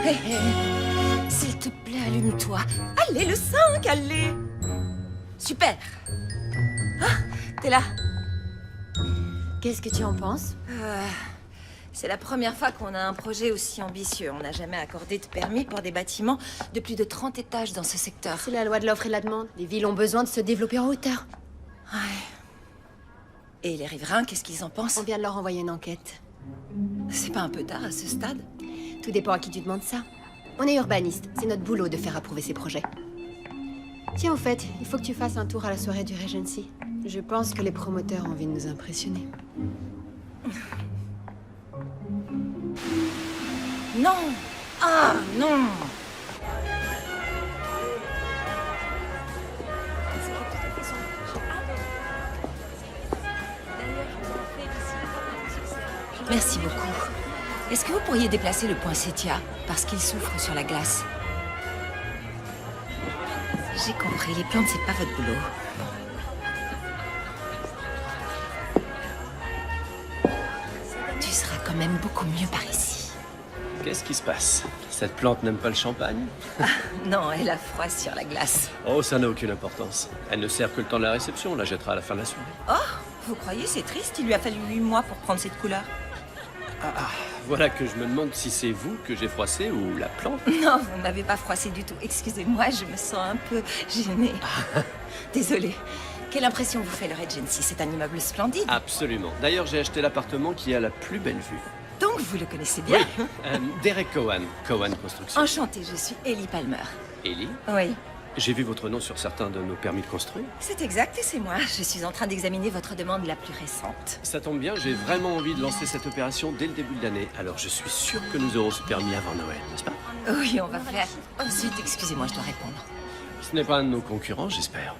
Hé, hé. S'il te plaît, allume-toi. Allez, le 5, allez. Super. Ah, t'es là. Qu'est-ce que tu en penses? C'est la première fois qu'on a un projet aussi ambitieux. On n'a jamais accordé de permis pour des bâtiments de plus de 30 étages dans ce secteur. C'est la loi de l'offre et de la demande. Les villes ont besoin de se développer en hauteur. Ouais. Et les riverains, qu'est-ce qu'ils en pensent? On vient de leur envoyer une enquête. C'est pas un peu tard à ce stade? Tout dépend à qui tu demandes ça. On est urbaniste. C'est notre boulot de faire approuver ces projets. Tiens, au fait, il faut que tu fasses un tour à la soirée du Regency. Je pense que les promoteurs ont envie de nous impressionner. Non! Ah, non! Merci beaucoup. Est-ce que vous pourriez déplacer le poinsettia? Parce qu'il souffre sur la glace. J'ai compris, les plantes, c'est pas votre boulot. Tu seras quand même beaucoup mieux par ici. Qu'est-ce qui se passe? Cette plante n'aime pas le champagne? Non, elle a froid sur la glace. Oh, ça n'a aucune importance. Elle ne sert que le temps de la réception, on la jettera à la fin de la soirée. Oh, vous croyez, c'est triste? Il lui a fallu 8 mois pour prendre cette couleur. Voilà que je me demande si c'est vous que j'ai froissé ou la plante. Non, vous ne m'avez pas froissé du tout. Excusez-moi, je me sens un peu gênée. Désolée. Quelle impression vous fait le Regency? C'est un immeuble splendide. Absolument. D'ailleurs, j'ai acheté l'appartement qui a la plus belle vue. Donc, vous le connaissez bien. Oui, Derek Cowan, Cowan Construction. Enchantée, je suis Ellie Palmer. Ellie, Oui, j'ai vu votre nom sur certains de nos permis de construire. c'est exact et c'est moi. Je suis en train d'examiner votre demande la plus récente. Ça tombe bien, j'ai vraiment envie de lancer cette opération dès le début de l'année. Alors je suis sûr que nous aurons ce permis avant Noël, n'est-ce pas? Oui, on va faire. Ensuite, excusez-moi, je dois répondre. Ce n'est pas un de nos concurrents, j'espère.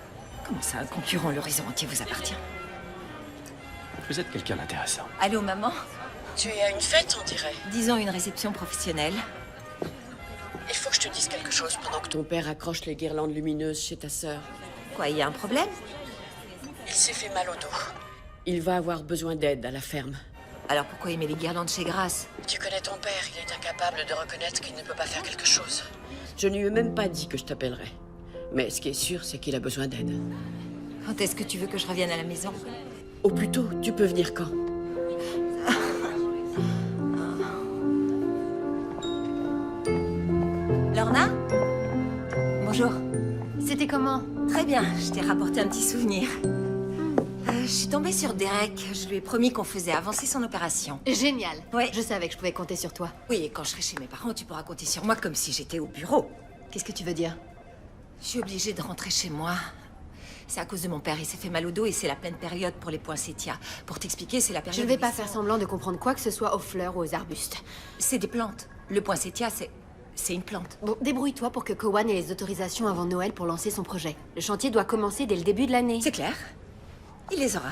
Comment ça, un concurrent, l'horizon entier vous appartient? Vous êtes quelqu'un d'intéressant. Allô, maman? Tu es à une fête, on dirait. Disons une réception professionnelle. Il faut que je te dise quelque chose pendant que ton père accroche les guirlandes lumineuses chez ta sœur. Quoi, il y a un problème? Il s'est fait mal au dos. Il va avoir besoin d'aide à la ferme. Alors pourquoi il met les guirlandes chez Grace? Tu connais ton père, il est incapable de reconnaître qu'il ne peut pas faire quelque chose. Je ne lui ai même pas dit que je t'appellerais. Mais ce qui est sûr, c'est qu'il a besoin d'aide. Quand est-ce que tu veux que je revienne à la maison? Au plus tôt, tu peux venir quand? Lorna? Bonjour. C'était comment? Très bien, je t'ai rapporté un petit souvenir. Je suis tombée sur Derek. Je lui ai promis qu'on faisait avancer son opération. Génial. Ouais. Je savais que je pouvais compter sur toi. Oui, et quand je serai chez mes parents, tu pourras compter sur moi comme si j'étais au bureau. Qu'est-ce que tu veux dire? Je suis obligée de rentrer chez moi. C'est à cause de mon père, il s'est fait mal au dos et c'est la pleine période pour les poinsettias. Pour t'expliquer, c'est la période... Je ne vais où pas ils faire sont- semblant de comprendre quoi que ce soit aux fleurs ou aux arbustes. C'est des plantes. Le poinsettia, c'est une plante. Bon, débrouille-toi pour que Cowan ait les autorisations avant Noël pour lancer son projet. Le chantier doit commencer dès le début de l'année. C'est clair. Il les aura.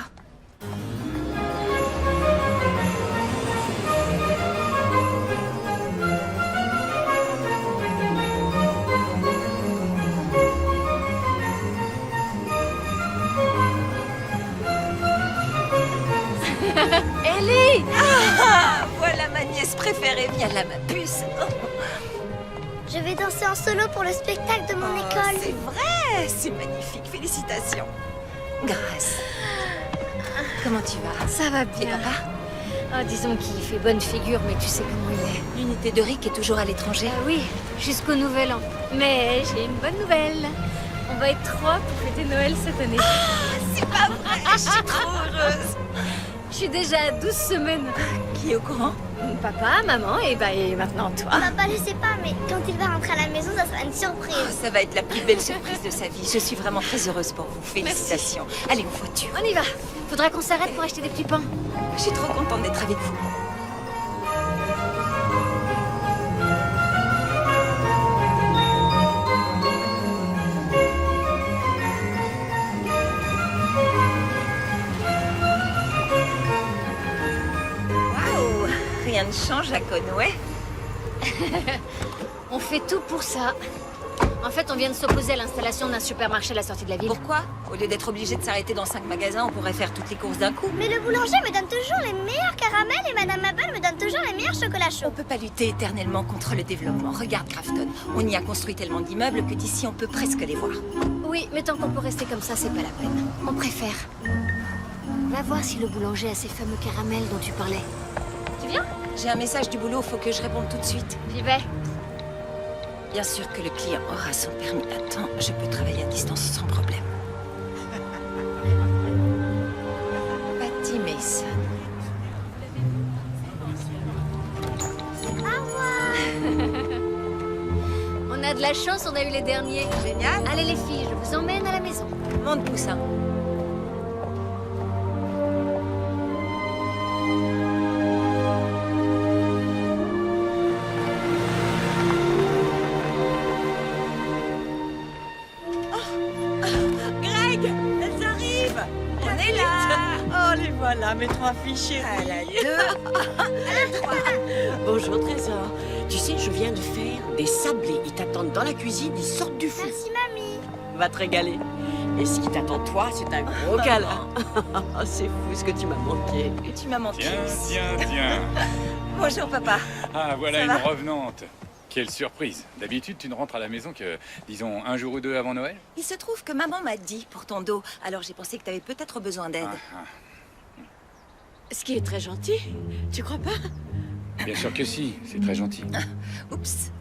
Ellie! Ah, voilà ma nièce préférée. Viens là, ma puce. Je vais danser en solo pour le spectacle de mon Oh, école. c'est vrai. C'est magnifique. Félicitations. Grâce. Comment tu vas? Ça va Et bien. papa? Ah, disons qu'il fait bonne figure, mais tu sais comment il est. L'unité de Rick est toujours à l'étranger. Ah oui, jusqu'au nouvel an. Mais j'ai une bonne nouvelle. On va être 3 pour fêter Noël cette année. C'est pas vrai. Je suis trop heureuse. Je suis déjà à 12 semaines. Qui est au courant? Papa, maman, et maintenant toi. Papa, je sais pas, mais quand il va rentrer à la maison, ça sera une Oh, surprise. ça va être la plus belle surprise de sa vie. Je suis vraiment très heureuse pour vous. Félicitations. Allez, en voiture. On y va. Faudra qu'on s'arrête pour acheter des petits pains. Je suis trop contente d'être avec vous. Waouh! Rien ne change à Conway. On fait tout pour ça. En fait, on vient de s'opposer à l'installation d'un supermarché à la sortie de la ville. Pourquoi? Au lieu d'être obligé de s'arrêter dans 5 magasins, on pourrait faire toutes les courses d'un coup. Mais le boulanger me donne toujours les meilleurs caramels et Madame Mabel me donne toujours les meilleurs chocolats On chauds. peut pas lutter éternellement contre le développement. Regarde Grafton, on y a construit tellement d'immeubles que d'ici on peut presque les voir. Oui, mais tant qu'on peut rester comme ça, c'est pas la peine. On préfère. Va voir si le boulanger a ces fameux caramels dont tu parlais. Tu viens? J'ai un message du boulot, faut que je réponde tout de suite. J'y vais. Bien sûr que le client aura son permis à temps, je peux travailler à distance sans problème. Patty Mason. On a de la chance, on a eu les derniers. Génial. Allez les filles, je vous emmène à la maison. Monte poussin. Greg, elles arrivent. On est là. Oh, les voilà, mes 3 fichiers. À la 2. Bonjour, Trésor. Tu sais, je viens de faire des sablés. Ils t'attendent dans la cuisine, ils sortent du feu. Merci, mamie. Va te régaler. Et ce qui t'attend, toi, c'est un gros câlin. C'est fou ce que tu m'as manqué. Tu m'as menti. Tiens. Bonjour papa. Ah, voilà Ça une va revenante. Quelle surprise. D'habitude, tu ne rentres à la maison que, disons, un jour ou deux avant Noël. Il se trouve que maman m'a dit pour ton dos, alors j'ai pensé que tu avais peut-être besoin d'aide. Ce qui est très gentil. Tu crois pas? Bien sûr que si, c'est très gentil. Oups.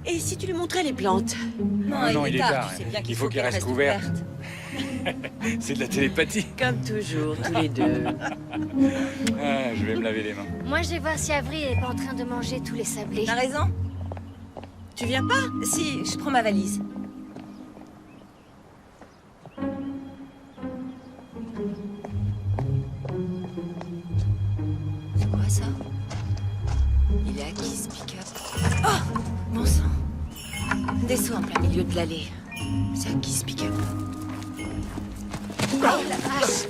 Et si tu lui montrais les plantes? Non, il est tard. Tu sais bien Il faut qu'elle qu'elle reste couverte. C'est de la télépathie. Comme toujours, tous les deux. Ah, je vais me laver les mains. Moi, je vais voir si Avril est pas en train de manger tous les sablés. T'as raison. Tu viens pas? Si, je prends ma valise. C'est quoi ça? Il est à qui ce pick-up? Oh! Bon sang. Des seaux en plein milieu de l'allée. C'est à qui ce pick-up? Oh la vache!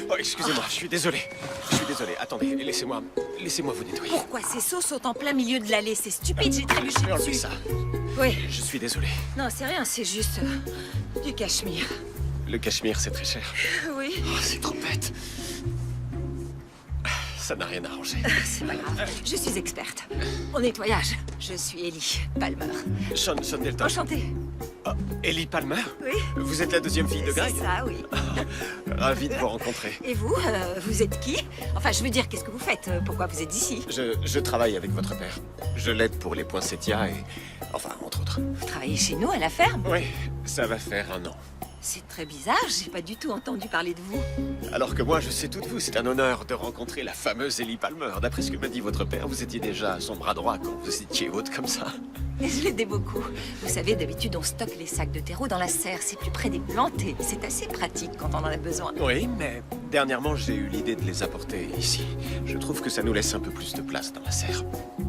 Oh, excusez-moi, je suis désolé. Attendez, laissez-moi vous nettoyer. Pourquoi ces seaux sautent en plein milieu de l'allée? C'est stupide, j'ai trébuché Je vais enlever dessus. ça. Oui. Je suis désolé. Non, c'est rien, c'est juste du cachemire. Le cachemire, c'est très cher. Oui. Oh, c'est trop bête. Ça n'a rien arrangé. C'est pas grave, je suis experte. Au nettoyage, je suis Ellie Palmer. Sean Delton. Enchantée. Ah, Ellie Palmer? Oui. Vous êtes la deuxième fille de Greg? C'est ça, oui. Ravi de vous rencontrer. Et vous, vous êtes qui? Enfin, je veux dire, qu'est-ce que vous faites? Pourquoi vous êtes ici? Je travaille avec votre père. Je l'aide pour les poinsettias et... Enfin, entre autres. Vous travaillez chez nous, à la ferme? Oui, ça va faire 1 an. C'est très bizarre, j'ai pas du tout entendu parler de vous. Alors que moi, je sais tout de vous. C'est un honneur de rencontrer la fameuse Ellie Palmer. D'après ce que m'a dit votre père, vous étiez déjà à son bras droit quand vous étiez haute comme ça. Et je l'aidais beaucoup. Vous savez, d'habitude, on stocke les sacs de terreau dans la serre. C'est plus près des plantes et c'est assez pratique quand on en a besoin. Oui, mais dernièrement, j'ai eu l'idée de les apporter ici. Je trouve que ça nous laisse un peu plus de place dans la serre.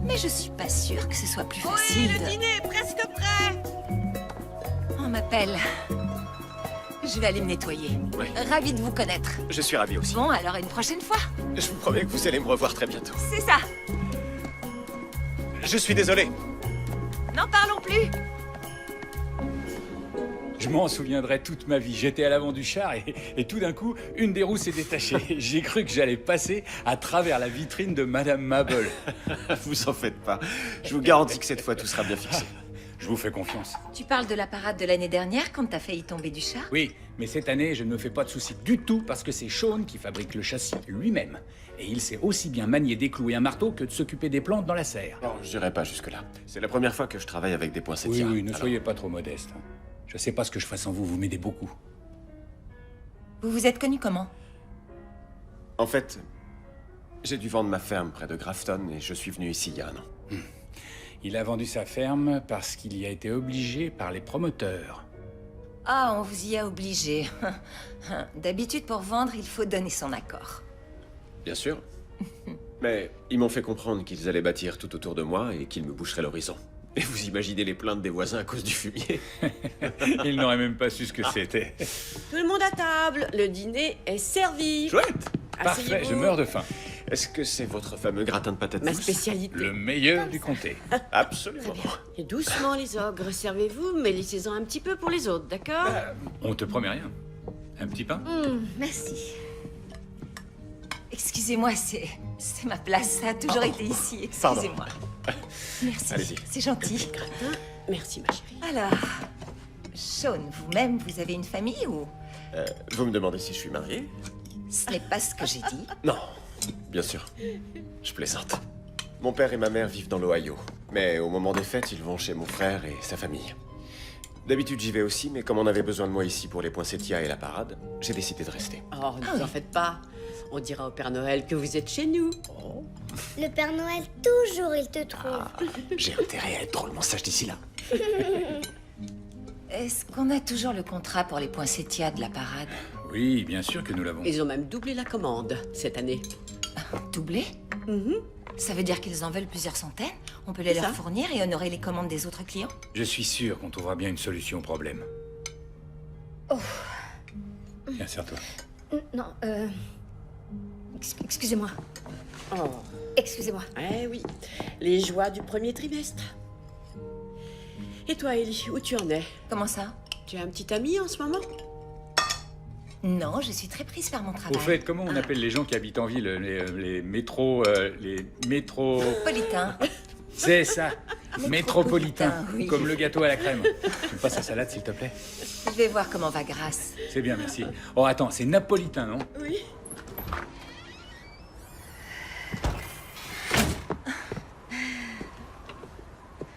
Mais je suis pas sûre que ce soit plus facile. Le dîner est presque prêt. On m'appelle. Je vais aller me nettoyer. Oui. Ravie de vous connaître. Je suis ravi aussi. Bon, alors à une prochaine fois. Je vous promets que vous allez me revoir très bientôt. C'est ça. Je suis désolé. N'en parlons plus. Je m'en souviendrai toute ma vie. J'étais à l'avant du char et tout d'un coup, une des roues s'est détachée. J'ai cru que j'allais passer à travers la vitrine de Madame Mabel. Vous en faites pas. Je vous garantis que cette fois, tout sera bien fixé. Je vous fais confiance. Tu parles de la parade de l'année dernière quand t'as failli tomber du char? Oui, mais cette année, je ne me fais pas de soucis du tout parce que c'est Sean qui fabrique le châssis lui-même. Et il sait aussi bien manier des clous et un marteau que de s'occuper des plantes dans la serre. Non, je n'irai pas jusque-là. C'est la première fois que je travaille avec des poinsettias. Oui, ne Alors, soyez pas trop modeste. Je sais pas ce que je fais sans vous, vous m'aidez beaucoup. Vous vous êtes connu comment? En fait, j'ai dû vendre ma ferme près de Grafton et je suis venu ici il y a 1 an. Il a vendu sa ferme parce qu'il y a été obligé par les promoteurs. Ah, on vous y a obligé. D'habitude, pour vendre, il faut donner son accord. Bien sûr. Mais ils m'ont fait comprendre qu'ils allaient bâtir tout autour de moi et qu'ils me boucheraient l'horizon. Et vous imaginez les plaintes des voisins à cause du fumier? Il n'aurait même pas su ce que c'était. Tout le monde à table. Le dîner est servi. Chouette! Parfait, Asseyez-vous. je meurs de faim. Est-ce que c'est votre fameux gratin de patates Ma douces? spécialité. Le meilleur du comté. Absolument. Et doucement, les ogres, servez-vous, mais laissez-en un petit peu pour les autres, d'accord? On te promet rien. Un petit pain? Merci. Excusez-moi, c'est ma place. Ça a toujours été ici. Excusez-moi. Merci. Allez-y. C'est gentil. Gratin. Merci, ma chérie. Alors, Sean, vous-même, vous avez une famille ou... Vous me demandez si je suis marié? Ce n'est pas ce que j'ai dit. Non, bien sûr. Je plaisante. Mon père et ma mère vivent dans l'Ohio. Mais au moment des fêtes, ils vont chez mon frère et sa famille. D'habitude, j'y vais aussi, mais comme on avait besoin de moi ici pour les poinsettias et la parade, j'ai décidé de rester. Oh, ne vous en faites pas. On dira au Père Noël que vous êtes chez nous. Le Père Noël, toujours, il te trouve. J'ai intérêt à être drôlement sage d'ici là. Est-ce qu'on a toujours le contrat pour les poinsettias de la parade? Oui, bien sûr que nous l'avons. Ils ont même doublé la commande cette année. Doublé? Ça veut dire qu'ils en veulent plusieurs centaines? On peut les C'est leur ça. fournir et honorer les commandes des autres clients? Je suis sûr qu'on trouvera bien une solution au problème. Viens, serre-toi. Non, excusez-moi. Oh, Excusez-moi. eh oui. Les joies du premier trimestre. Et toi, Ellie, où tu en es? Comment ça? Tu as un petit ami en ce moment? Non, je suis très prise par mon travail. Au fait, comment on appelle les gens qui habitent en ville? Les métros... les métros... Politain. C'est ça. Métropolitain. Métropolitain, oui. Comme le gâteau à la crème. Tu me passes la salade, s'il te plaît? Je vais voir comment va Grace. C'est bien, merci. Oh, attends, c'est napolitain, non? Oui.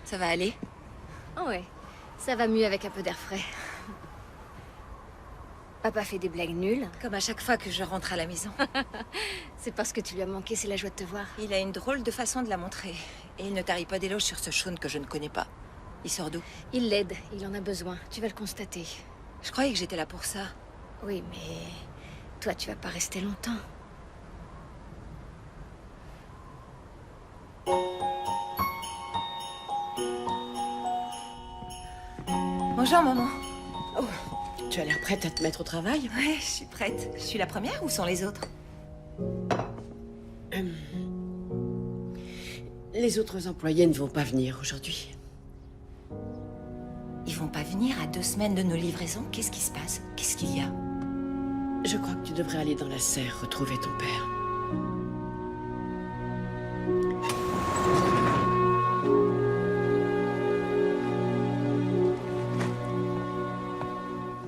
Ça va aller? Oh ouais, ça va mieux avec un peu d'air frais. Papa fait des blagues nulles. Comme à chaque fois que je rentre à la maison. C'est parce que tu lui as manqué, c'est la joie de te voir. Il a une drôle de façon de la montrer. Et il ne tarie pas d'éloges sur ce Sean que je ne connais pas. Il sort d'où? Il l'aide, il en a besoin, tu vas le constater. Je croyais que j'étais là pour ça. Oui, mais toi, tu vas pas rester longtemps. Bonjour, maman. Tu as l'air prête à te mettre au travail? Ouais, je suis prête. Je suis la première ou sont les autres? Les autres employés ne vont pas venir aujourd'hui. Ils vont pas venir à 2 semaines de nos livraisons? Qu'est-ce qui se passe? Qu'est-ce qu'il y a? Je crois que tu devrais aller dans la serre retrouver ton père.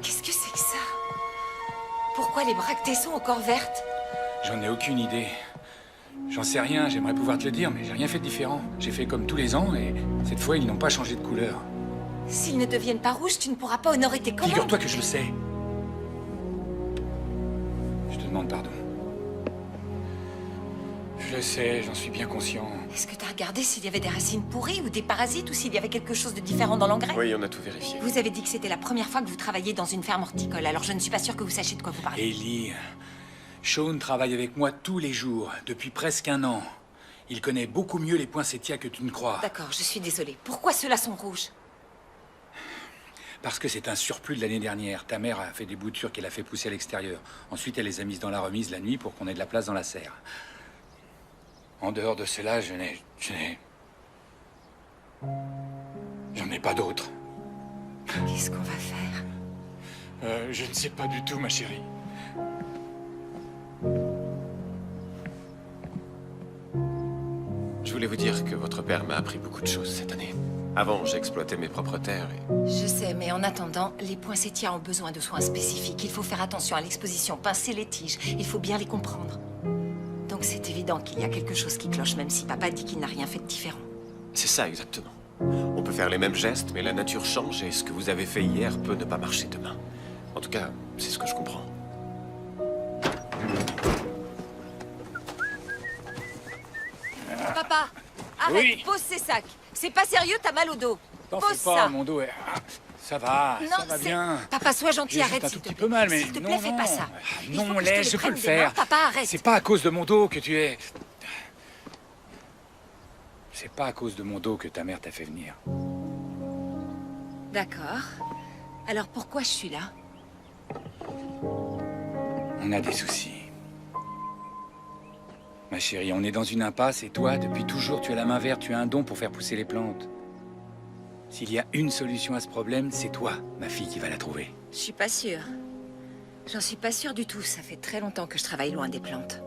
Qu'est-ce que c'est que ça? Pourquoi les bractées sont encore vertes? J'en ai aucune idée. J'en sais rien, j'aimerais pouvoir te le dire, mais j'ai rien fait de différent. J'ai fait comme tous les ans, et cette fois, ils n'ont pas changé de couleur. S'ils ne deviennent pas rouges, tu ne pourras pas honorer tes commandes. Figure-toi que je le sais. Je te demande pardon. Je le sais, j'en suis bien conscient. Est-ce que tu as regardé s'il y avait des racines pourries ou des parasites ou s'il y avait quelque chose de différent dans l'engrais? Oui, on a tout vérifié. Vous avez dit que c'était la première fois que vous travailliez dans une ferme horticole, alors je ne suis pas sûre que vous sachiez de quoi vous parlez. Ellie, Sean travaille avec moi tous les jours, depuis presque 1 an. Il connaît beaucoup mieux les poinsettias que tu ne crois. D'accord, je suis désolée. Pourquoi ceux-là sont rouges? Parce que c'est un surplus de l'année dernière. Ta mère a fait des boutures qu'elle a fait pousser à l'extérieur. Ensuite, elle les a mises dans la remise la nuit pour qu'on ait de la place dans la serre. En dehors de cela, j'en ai pas d'autres. Qu'est-ce qu'on va faire? Je ne sais pas du tout, ma chérie. Je voulais vous dire que votre père m'a appris beaucoup de choses cette année. Avant, j'exploitais mes propres terres et... Je sais, mais en attendant, les poinsettias ont besoin de soins spécifiques. Il faut faire attention à l'exposition, pincer les tiges. Il faut bien les comprendre. Donc c'est évident qu'il y a quelque chose qui cloche, même si papa dit qu'il n'a rien fait de différent. C'est ça exactement. On peut faire les mêmes gestes, mais la nature change et ce que vous avez fait hier peut ne pas marcher demain. En tout cas, c'est ce que je comprends. Papa, arrête, Oui. pose ces sacs. C'est pas sérieux, t'as mal au dos. T'en Pose fais pas, ça. mon dos est... Ah, ça va, ça va c'est- bien. Papa, sois gentil, J'ai juste arrête un s'il tout te petit plaît. peu mal, mais S'il te non, plaît, fais non. pas ça. Ah, Il non, faut que laisse, te je peux prenne le des mains. faire. Papa, arrête. C'est pas à cause de mon dos que tu es... C'est pas à cause de mon dos que ta mère t'a fait venir. D'accord. Alors pourquoi je suis là? On a des soucis. Ma chérie, on est dans une impasse et toi, depuis toujours, tu as la main verte, tu as un don pour faire pousser les plantes. S'il y a une solution à ce problème, c'est toi, ma fille, qui va la trouver. Je suis pas sûre. J'en suis pas sûre du tout. Ça fait très longtemps que je travaille loin des plantes.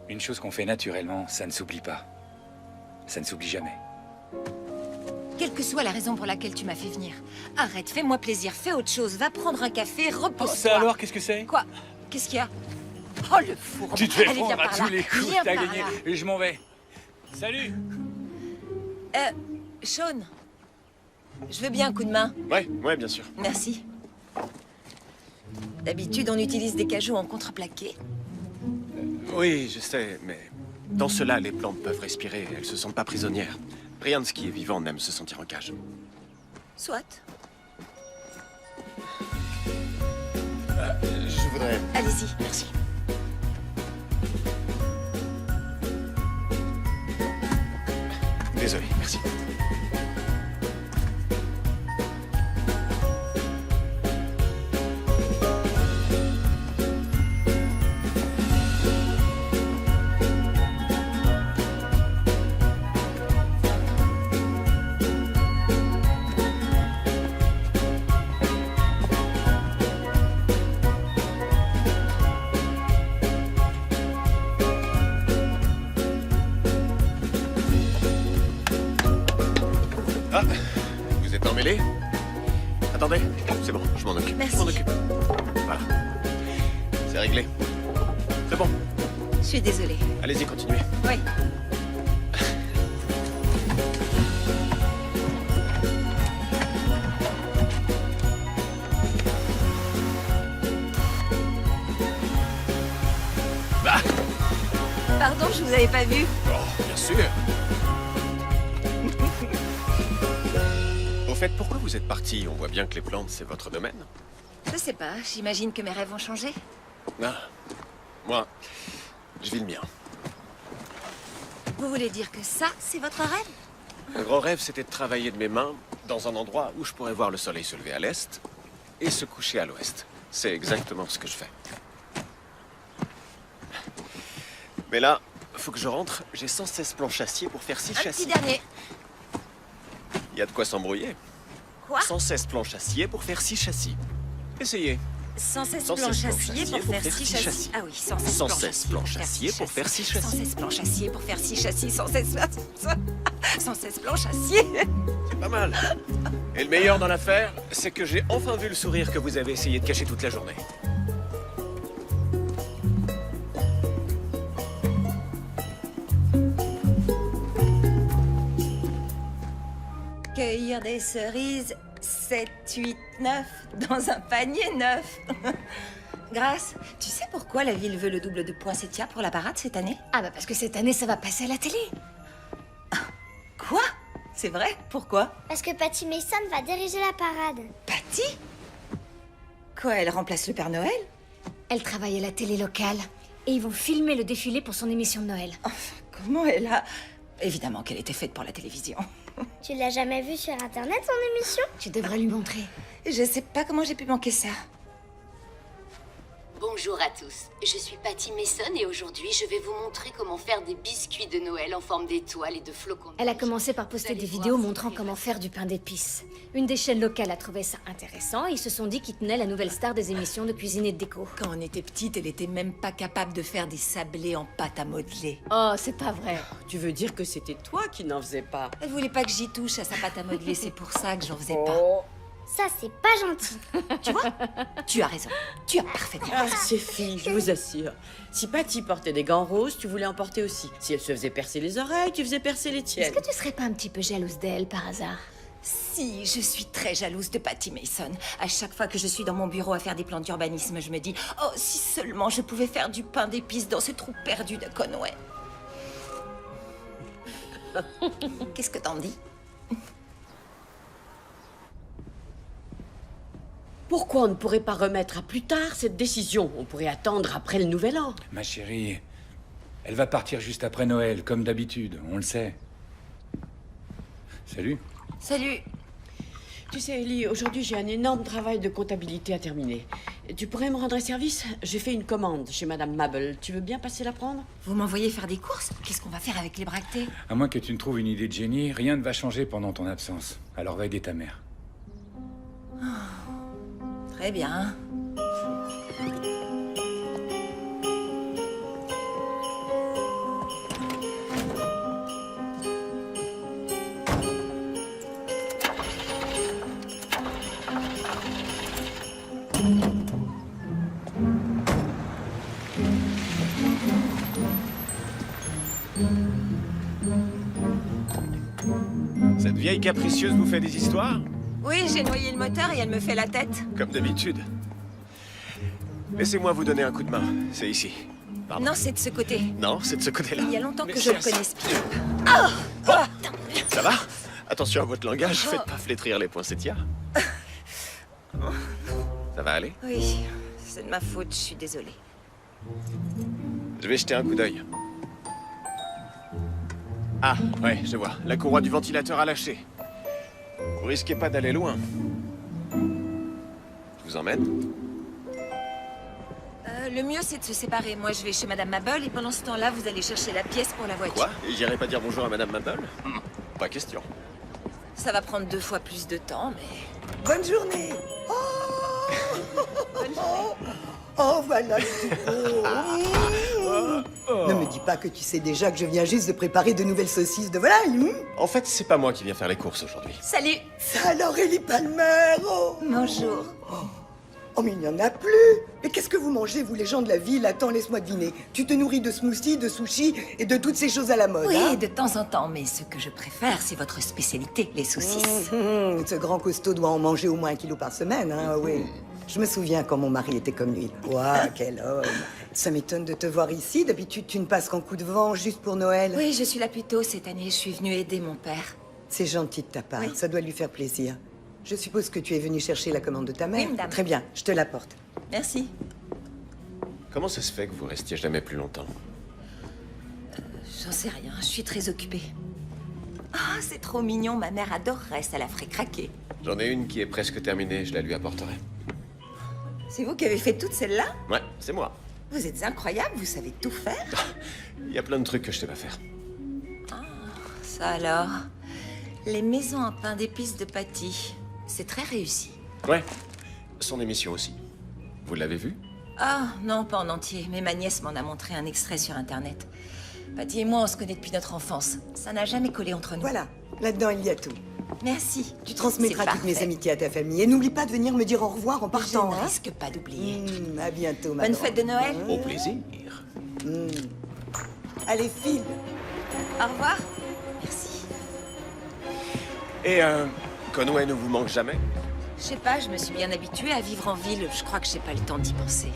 Une chose qu'on fait naturellement, ça ne s'oublie pas. Ça ne s'oublie jamais. Quelle que soit la raison pour laquelle tu m'as fait venir, arrête, fais-moi plaisir, fais autre chose, va prendre un café, repose-toi. qu'est-ce que c'est? Quoi? Qu'est-ce qu'il y a? Oh, le fourbe! Tu te fais Allez, viens prendre à par tous là. les coups, Viens t'as par gagné. là. Et je m'en vais. Salut. Sean, je veux bien un coup de main. Ouais, bien sûr. Merci. D'habitude, on utilise des cajots en contreplaqué. Oui, je sais, mais dans cela, les plantes peuvent respirer. Elles se sentent pas prisonnières. Rien de ce qui est vivant n'aime se sentir en cage. Soit. Je voudrais... Allez-y. Merci. Désolé, merci. Ah, vous êtes emmêlés? Attendez, c'est bon, je m'en occupe. Merci. Je m'en occupe. Voilà. C'est réglé. C'est bon. Je suis désolée. Allez-y, continuez. Oui. Bah, Pardon, je vous avais pas vu. oh, bien sûr. Au fait, pourquoi vous êtes parti? On voit bien que les plantes, c'est votre domaine. Je sais pas, j'imagine que mes rêves ont changé. Ah, moi, je vis le mien. Vous voulez dire que ça, c'est votre rêve? Mon grand rêve, c'était de travailler de mes mains dans un endroit où je pourrais voir le soleil se lever à l'est et se coucher à l'ouest. C'est exactement ce que je fais. Mais là, faut que je rentre. J'ai 116 planches acier pour faire 6 Un châssis. petit dernier. Il y a de quoi s'embrouiller. Quoi? 116 planches acier pour faire 6 châssis. Essayez. 116 116 planches planches acier acier pour faire 6 châssis. châssis. Ah oui, 116 116 planches acier pour faire 6 châssis. 116 planches acier pour faire 6 châssis. 116 planches acier. C'est pas mal. Et le meilleur dans l'affaire, c'est que j'ai enfin vu le sourire que vous avez essayé de cacher toute la journée. Cueillir des cerises, 7, 8, 9, dans un panier neuf. Grâce, tu sais pourquoi la ville veut le double de poinsettias pour la parade cette année? Ah bah parce que cette année, ça va passer à la télé. Quoi? C'est vrai? Pourquoi? Parce que Patty Mason va diriger la parade. Patty? Quoi, elle remplace le Père Noël? Elle travaille à la télé locale. Et ils vont filmer le défilé pour son émission de Noël. Comment elle a... Évidemment qu'elle était faite pour la télévision. Tu l'as jamais vue sur Internet, son émission? Tu devrais lui montrer. Je sais pas comment j'ai pu manquer ça. Bonjour à tous, je suis Patty Mason et aujourd'hui je vais vous montrer comment faire des biscuits de Noël en forme d'étoiles et de flocons. Elle a commencé par poster des vidéos montrant comment faire du pain d'épices. Une des chaînes locales a trouvé ça intéressant et ils se sont dit qu'ils tenaient la nouvelle star des émissions de cuisine et de déco. Quand on était petite, elle était même pas capable de faire des sablés en pâte à modeler. Oh, c'est pas vrai. Tu veux dire que c'était toi qui n'en faisais pas? Elle voulait pas que j'y touche à sa pâte à modeler, c'est pour ça que j'en faisais pas. Ça, c'est pas gentil. Tu vois? Tu as raison. Tu as parfaitement Ah, raison. c'est fille, je vous assure. Si Patty portait des gants roses, tu voulais en porter aussi. Si elle se faisait percer les oreilles, tu faisais percer les Est-ce tiennes. que tu serais pas un petit peu jalouse d'elle par hasard? Si, je suis très jalouse de Patty Mason. À chaque fois que je suis dans mon bureau à faire des plans d'urbanisme, je me dis « Oh, si seulement je pouvais faire du pain d'épices dans ce trou perdu de Conway. » Qu'est-ce que t'en dis? Pourquoi on ne pourrait pas remettre à plus tard cette décision? On pourrait attendre après le nouvel an. Ma chérie, elle va partir juste après Noël, comme d'habitude, on le sait. Salut. Salut. Tu sais, Ellie, aujourd'hui, j'ai un énorme travail de comptabilité à terminer. Tu pourrais me rendre un service? J'ai fait une commande chez Madame Mabel. Tu veux bien passer la prendre? Vous m'envoyez faire des courses? Qu'est-ce qu'on va faire avec les bractées? À moins que tu ne trouves une idée de génie, rien ne va changer pendant ton absence. Alors va aider ta mère. Très bien. Cette vieille capricieuse vous fait des histoires? Oui, j'ai noyé le moteur et elle me fait la tête. Comme d'habitude. Laissez-moi vous donner un coup de main. C'est ici. Pardon. Non, c'est de ce côté. Non, c'est de ce côté-là. Il y a longtemps Mais que je le c'est- connais, Spike. Ça va? Attention à votre langage, faites pas flétrir les poinsettias. Ça va aller? Oui, c'est de ma faute, je suis désolée. Je vais jeter un coup d'œil. Ah, ouais, je vois. La courroie du ventilateur a lâché. Vous risquez pas d'aller loin. Je vous emmène? Le mieux, c'est de se séparer. Moi, je vais chez Madame Mabel et pendant ce temps-là, vous allez chercher la pièce pour la voiture. Quoi? Et j'irai pas dire bonjour à Madame Mabel? Pas question. Ça va prendre 2 fois plus de temps, mais... Bonne journée. Bonne journée. Oh, voilà le petit pot. Ne me dis pas que tu sais déjà que je viens juste de préparer de nouvelles saucisses de volaille. En fait, c'est pas moi qui viens faire les courses aujourd'hui. Salut. Ça alors, Ellie Palmer. Bonjour. Oh, mais il n'y en a plus. Mais qu'est-ce que vous mangez, vous, les gens de la ville? Attends, laisse-moi deviner. Tu te nourris de smoothies, de sushis et de toutes ces choses à la mode, Oui, hein? de temps en temps, mais ce que je préfère, c'est votre spécialité, les saucisses. Ce grand costaud doit en manger au moins 1 kilo par semaine, hein, oui. Je me souviens quand mon mari était comme lui. Ouah, quel homme. Ça m'étonne de te voir ici. D'habitude, tu ne passes qu'en coup de vent, juste pour Noël. Oui, je suis là plus tôt cette année. Je suis venue aider mon père. C'est gentil de ta part. Oui. Ça doit lui faire plaisir. Je suppose que tu es venu chercher la commande de ta mère. Oui, madame. Très bien, je te l'apporte. Merci. Comment ça se fait que vous restiez jamais plus longtemps? J'en sais rien, je suis très occupée. Ah, c'est trop mignon, ma mère adorerait, ça la ferait craquer. J'en ai une qui est presque terminée, je la lui apporterai. C'est vous qui avez fait toute celle-là? Ouais, c'est moi. Vous êtes incroyable, vous savez tout faire. Il y a plein de trucs que je sais pas faire. Ça alors, les maisons en pain d'épices de Patty, c'est très réussi. Ouais, son émission aussi. Vous l'avez vue? Ah, non, pas en entier, mais ma nièce m'en a montré un extrait sur Internet. Patty et moi, on se connaît depuis notre enfance. Ça n'a jamais collé entre nous. Voilà, là-dedans, il y a tout. Merci. Tu transmettras C'est toutes mes parfait. amitiés à ta famille. Et n'oublie pas de venir me dire au revoir en Je partant, ne hein. risque pas d'oublier. À bientôt, ma Bonne grande. fête de Noël. Au plaisir. Allez, file. Au revoir. Merci. Et Conway ne vous manque jamais? Je sais pas, je me suis bien habituée à vivre en ville. Je crois que j'ai pas le temps d'y penser.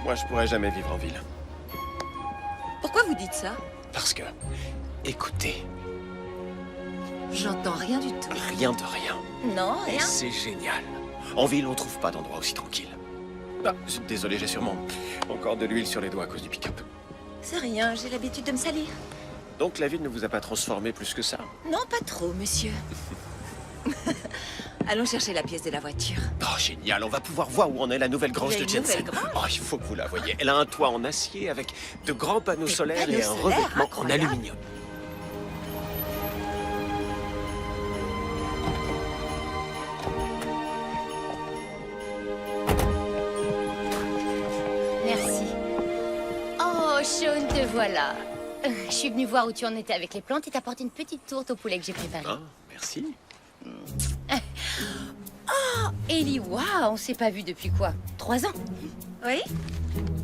Moi, je pourrais jamais vivre en ville. Pourquoi vous dites ça? Parce que, écoutez, J'entends rien du tout. rien de rien. Non, Et rien. c'est génial. En ville, on trouve pas d'endroit aussi tranquille. Ah, désolé, j'ai sûrement encore de l'huile sur les doigts à cause du pick-up. C'est rien, j'ai l'habitude de me salir. Donc la ville ne vous a pas transformé plus que ça? Non, pas trop, monsieur. Allons chercher la pièce de la voiture. Oh, génial, on va pouvoir voir où en est la nouvelle grange Il y a de une Jensen. nouvelle grange? Oh, il faut que vous la voyiez. Elle a un toit en acier avec de grands panneaux Des solaires panneaux et un solaires revêtement en incroyable. aluminium. Merci. Oh, Sean, te voilà. Je suis venue voir où tu en étais avec les plantes et t'apporter une petite tourte au poulet que j'ai préparée. Ah, merci. Ellie, waouh, on s'est pas vu depuis quoi? 3 ans? Oui?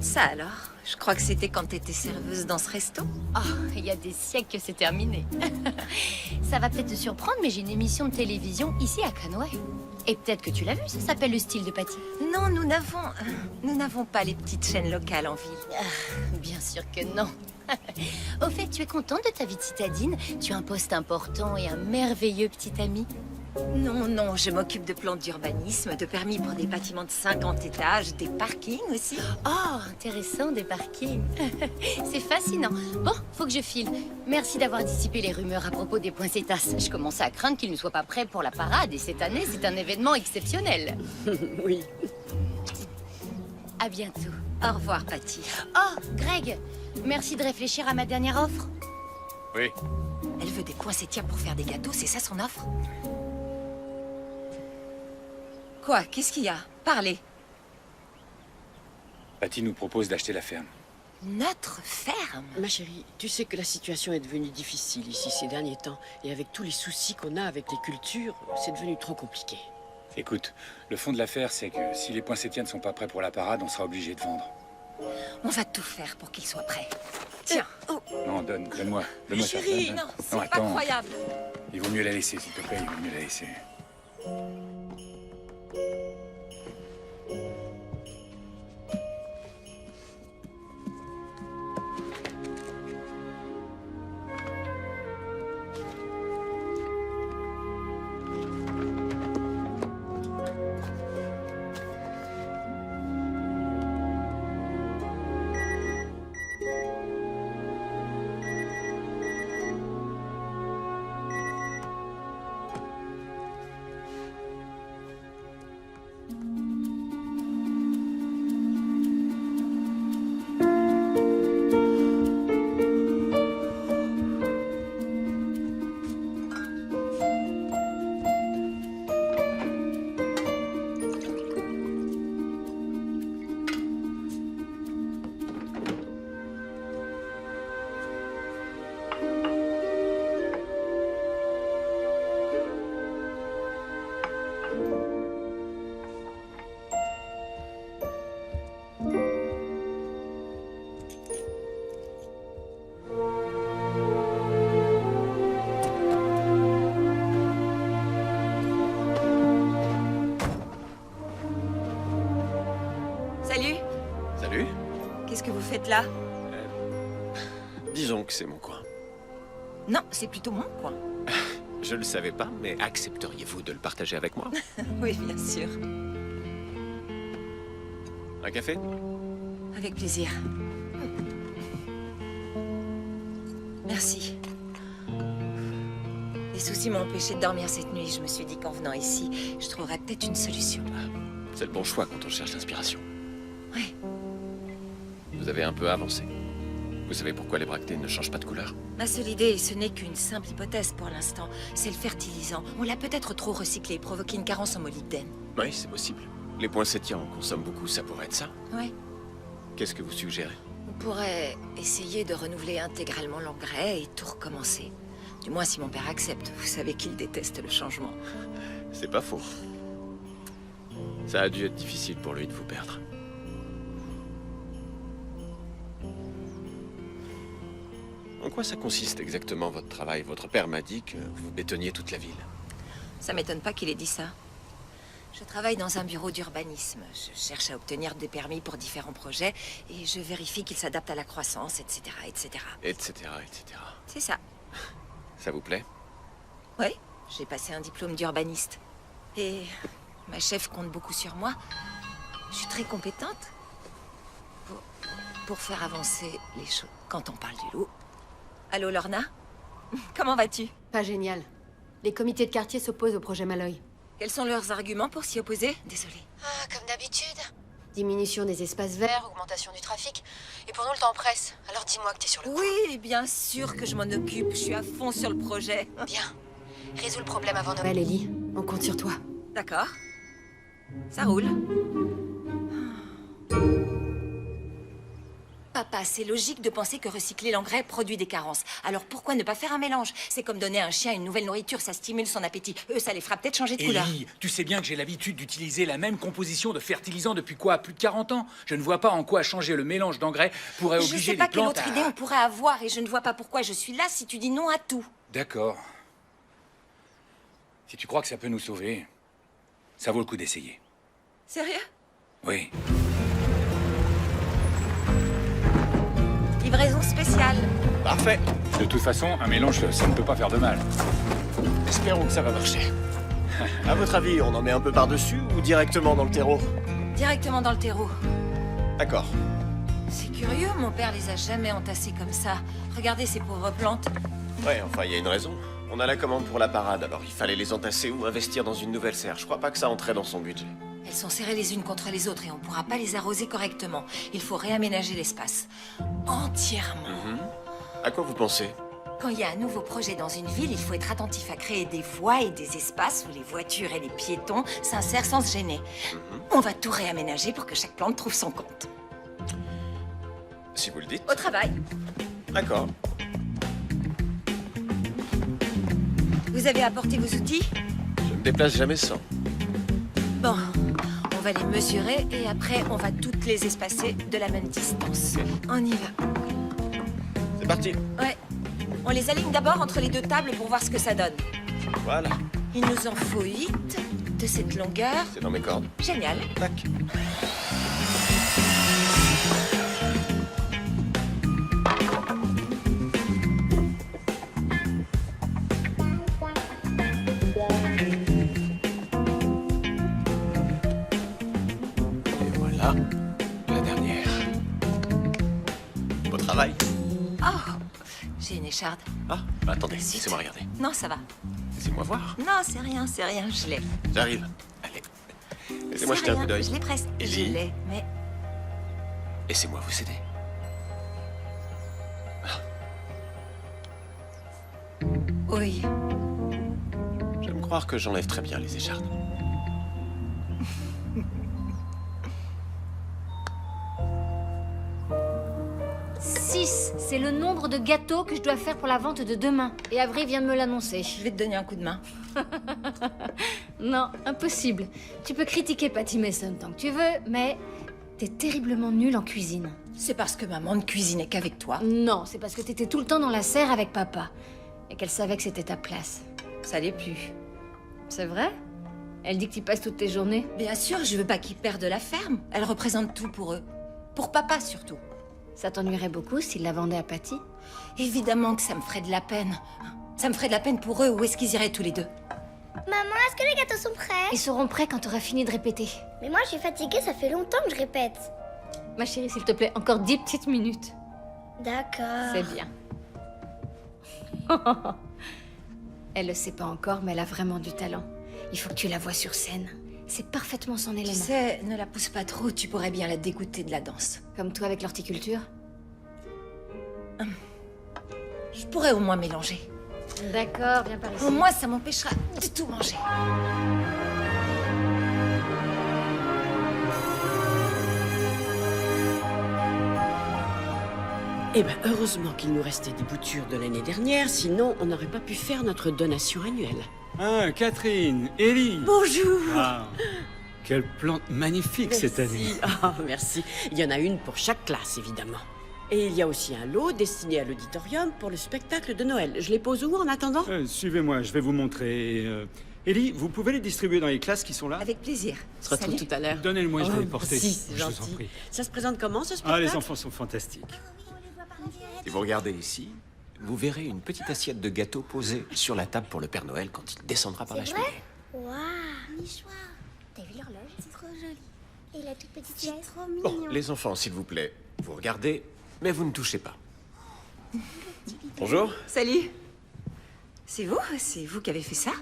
Ça alors? Je crois que c'était quand t'étais serveuse dans ce resto. Oh, il y a des siècles que c'est terminé. Ça va peut-être te surprendre, mais j'ai une émission de télévision ici à Conway. Et peut-être que tu l'as vu, ça s'appelle Le Style de Patty. Non, nous n'avons pas les petites chaînes locales en ville. Bien sûr que non. Au fait, tu es contente de ta vie de citadine? Tu as un poste important et un merveilleux petit ami. Non, non, je m'occupe de plans d'urbanisme, de permis pour des bâtiments de 50 étages, des parkings aussi. Oh, intéressant, des parkings. C'est fascinant. Bon, faut que je file. Merci d'avoir dissipé les rumeurs à propos des poinsettas. Je commençais à craindre qu'ils ne soient pas prêts pour la parade, et cette année, c'est un événement exceptionnel. Oui. À bientôt. Au revoir, Patty. Oh, Greg, merci de réfléchir à ma dernière offre. Oui. Elle veut des poinsettias pour faire des gâteaux, c'est ça son offre? Quoi? Qu'est-ce qu'il y a? Parlez. Patty nous propose d'acheter la ferme. Notre ferme? Ma chérie, tu sais que la situation est devenue difficile ici ces derniers temps. Et avec tous les soucis qu'on a avec les cultures, c'est devenu trop compliqué. Écoute, le fond de l'affaire, c'est que si les poinsettias ne sont pas prêts pour la parade, on sera obligé de vendre. On va tout faire pour qu'ils soient prêts. Tiens. Non, donne-moi ça. Chérie, donne. non, c'est pas attends. croyable. Il vaut mieux la laisser, s'il te plaît, il vaut mieux la laisser. Salut. Salut. Qu'est-ce que vous faites là? Disons que c'est mon coin. Non, c'est plutôt mon coin. Je le savais pas, mais accepteriez-vous de le partager avec moi? Oui, bien sûr. Un café? Avec plaisir. Merci. Les soucis m'ont empêché de dormir cette nuit. Je me suis dit qu'en venant ici, je trouverais peut-être une solution. C'est le bon choix quand on cherche l'inspiration. Oui. Vous avez un peu avancé. Vous savez pourquoi les bractées ne changent pas de couleur? Ma seule idée, ce n'est qu'une simple hypothèse pour l'instant, c'est le fertilisant. On l'a peut-être trop recyclé et provoqué une carence en molybdène. Oui, c'est possible. Les poinsettias en consomment beaucoup, ça pourrait être ça. Oui. Qu'est-ce que vous suggérez? On pourrait essayer de renouveler intégralement l'engrais et tout recommencer. Du moins si mon père accepte. Vous savez qu'il déteste le changement. C'est pas faux. Ça a dû être difficile pour lui de vous perdre. En quoi ça consiste exactement votre travail? Votre père m'a dit que vous bétonniez toute la ville. Ça m'étonne pas qu'il ait dit ça. Je travaille dans un bureau d'urbanisme. Je cherche à obtenir des permis pour différents projets et je vérifie qu'ils s'adaptent à la croissance, etc., etc. Etc., etc. C'est ça. Ça vous plaît? Oui, j'ai passé un diplôme d'urbaniste. Et ma chef compte beaucoup sur moi. Je suis très compétente pour faire avancer les choses. Quand on parle du loup. Allô, Lorna? Comment vas-tu? Pas génial. Les comités de quartier s'opposent au projet Malloy. Quels sont leurs arguments pour s'y opposer? Désolée. Ah, comme d'habitude. Diminution des espaces verts, Augmentation du trafic. Et pour nous, le temps presse. Alors dis-moi que t'es sur le coup. Oui, bien sûr que je m'en occupe. Je suis à fond sur le projet. Bien. Résous le problème avant Noël. Ouais, Ellie, on compte sur toi. D'accord. Ça roule. Papa, c'est logique de penser que recycler l'engrais produit des carences. Alors pourquoi ne pas faire un mélange? C'est comme donner à un chien une nouvelle nourriture, ça stimule son appétit. Eux, ça les fera peut-être changer de couleur. Ellie, tu sais bien que j'ai l'habitude d'utiliser la même composition de fertilisant depuis quoi? Plus de 40 ans? Je ne vois pas en quoi changer le mélange d'engrais pourrait Je obliger sais pas les quelle plantes autre à... idée on pourrait avoir et je ne vois pas pourquoi je suis là si tu dis non à tout. D'accord. Si tu crois que ça peut nous sauver, ça vaut le coup d'essayer. Sérieux? Oui. Livraison spéciale. Parfait. De toute façon, un mélange, ça ne peut pas faire de mal. Espérons que ça va marcher. À votre avis, on en met un peu par-dessus ou directement dans le terreau? Directement dans le terreau. D'accord. C'est curieux, mon père les a jamais entassés comme ça. Regardez ces pauvres plantes. Ouais, enfin, il y a une raison. On a la commande pour la parade, alors il fallait les entasser ou investir dans une nouvelle serre. Je crois pas que ça entrait dans son budget. Elles sont serrées les unes contre les autres et on pourra pas les arroser correctement. Il faut réaménager l'espace. Entièrement. À quoi vous pensez? Quand il y a un nouveau projet dans une ville, il faut être attentif à créer des voies et des espaces où les voitures et les piétons s'insèrent sans se gêner. On va tout réaménager pour que chaque plante trouve son compte. Si vous le dites. Au travail. D'accord. Vous avez apporté vos outils? Je me déplace jamais sans. Bon, on va les mesurer et après on va toutes les espacer de la même distance. On y va. C'est parti. Ouais. On les aligne d'abord entre les deux tables pour voir ce que ça donne. Voilà. Il nous en faut 8 de cette longueur. C'est dans mes cordes. Génial. Tac. Et voilà, la dernière. Au travail. Oh, j'ai une écharde. Ah, bah attendez, laissez-moi regarder. Non, ça va. Laissez-moi voir. Non, c'est rien, je l'ai. J'arrive. Allez. Laissez-moi C'est jeter un coup rien, d'œil. je l'ai presque. Je Ellie, l'ai, mais... laissez-moi vous aider. Oui. J'aime croire que j'enlève très bien les échardes. C'est le nombre de gâteaux que je dois faire pour la vente de demain. Et Avery vient de me l'annoncer. Je vais te donner un coup de main. Non, impossible. Tu peux critiquer Patty Mason tant que tu veux, mais t'es terriblement nulle en cuisine. C'est parce que maman ne cuisinait qu'avec toi. Non, c'est parce que t'étais tout le temps dans la serre avec papa. Et qu'elle savait que c'était ta place. Ça l'est plus. C'est vrai? Elle dit que tu passes toutes tes journées? Bien sûr, je veux pas qu'ils perdent la ferme. Elle représente tout pour eux. Pour papa surtout. Ça t'ennuierait beaucoup s'il la vendait à Patty? Évidemment que ça me ferait de la peine. Ça me ferait de la peine pour eux. Où est-ce qu'ils iraient tous les deux? Maman, est-ce que les gâteaux sont prêts? Ils seront prêts quand t'auras fini de répéter. Mais moi, je suis fatiguée, ça fait longtemps que je répète. Ma chérie, s'il te plaît, encore 10 petites minutes. D'accord. C'est bien. Elle le sait pas encore, mais elle a vraiment du talent. Il faut que tu la vois sur scène. C'est parfaitement son élément. Tu sais, ne la pousse pas trop, tu pourrais bien la dégoûter de la danse. Comme toi avec l'horticulture? Je pourrais au moins mélanger. D'accord, viens par ici. Au moins, ça m'empêchera de tout manger. Eh ben, heureusement qu'il nous restait des boutures de l'année dernière, sinon on n'aurait pas pu faire notre donation annuelle. Ah, Catherine, Ellie. Bonjour. Ah, quelle plante magnifique cette année. Ah, merci. Il y en a une pour chaque classe, évidemment. Et il y a aussi un lot destiné à l'auditorium pour le spectacle de Noël. Je les pose où en attendant? Suivez-moi, je vais vous montrer. Ellie, vous pouvez les distribuer dans les classes qui sont là? Avec plaisir. On se retrouve Salut. tout à l'heure. Donnez-le-moi, je vais les Oh, porter. merci, c'est Je vous en gentil. prie. Ça se présente comment, ce Ah, spectacle? les enfants sont fantastiques. Si vous regardez ici, vous verrez une petite assiette de gâteaux posée sur la table pour le Père Noël quand il descendra par la cheminée. Waouh. Nichois, t'as vu l'horloge? C'est trop joli. Et la toute petite chaise? C'est trop Bon, mignon. les enfants, s'il vous plaît, vous regardez, mais vous ne touchez pas. Bonjour. Salut. C'est vous qui avez fait ça?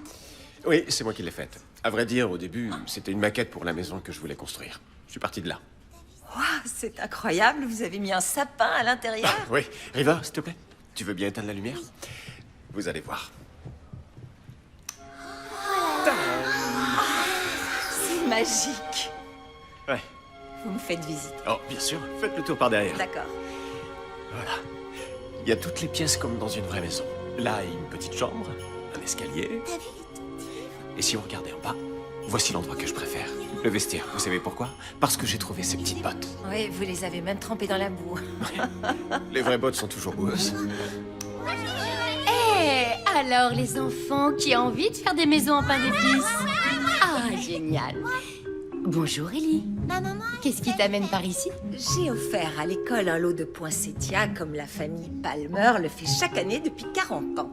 Oui, c'est moi qui l'ai faite. À vrai dire, au début, c'était une maquette pour la maison que je voulais construire. Je suis parti de là. Waouh, c'est incroyable, vous avez mis un sapin à l'intérieur. Oui, Riva, s'il te plaît. Tu veux bien éteindre la lumière? Vous allez voir. C'est magique. Ouais. Vous me faites visite. Oh, bien sûr, faites le tour par derrière. D'accord. Voilà. Il y a toutes les pièces comme dans une vraie maison. Là, il y a une petite chambre, un escalier. Et si on regardait en bas, voici l'endroit que je préfère. Le vestiaire. Vous savez pourquoi? Parce que j'ai trouvé ces petites bottes. Oui, vous les avez même trempées dans la boue. Les vraies bottes sont toujours boueuses. Eh, alors les enfants, qui a envie de faire des maisons en pain d'épices? Ah, génial. Bonjour Ellie. Ma maman. Qu'est-ce qui t'amène par ici? J'ai offert à l'école un lot de poinsettias comme la famille Palmer le fait chaque année depuis 40 ans.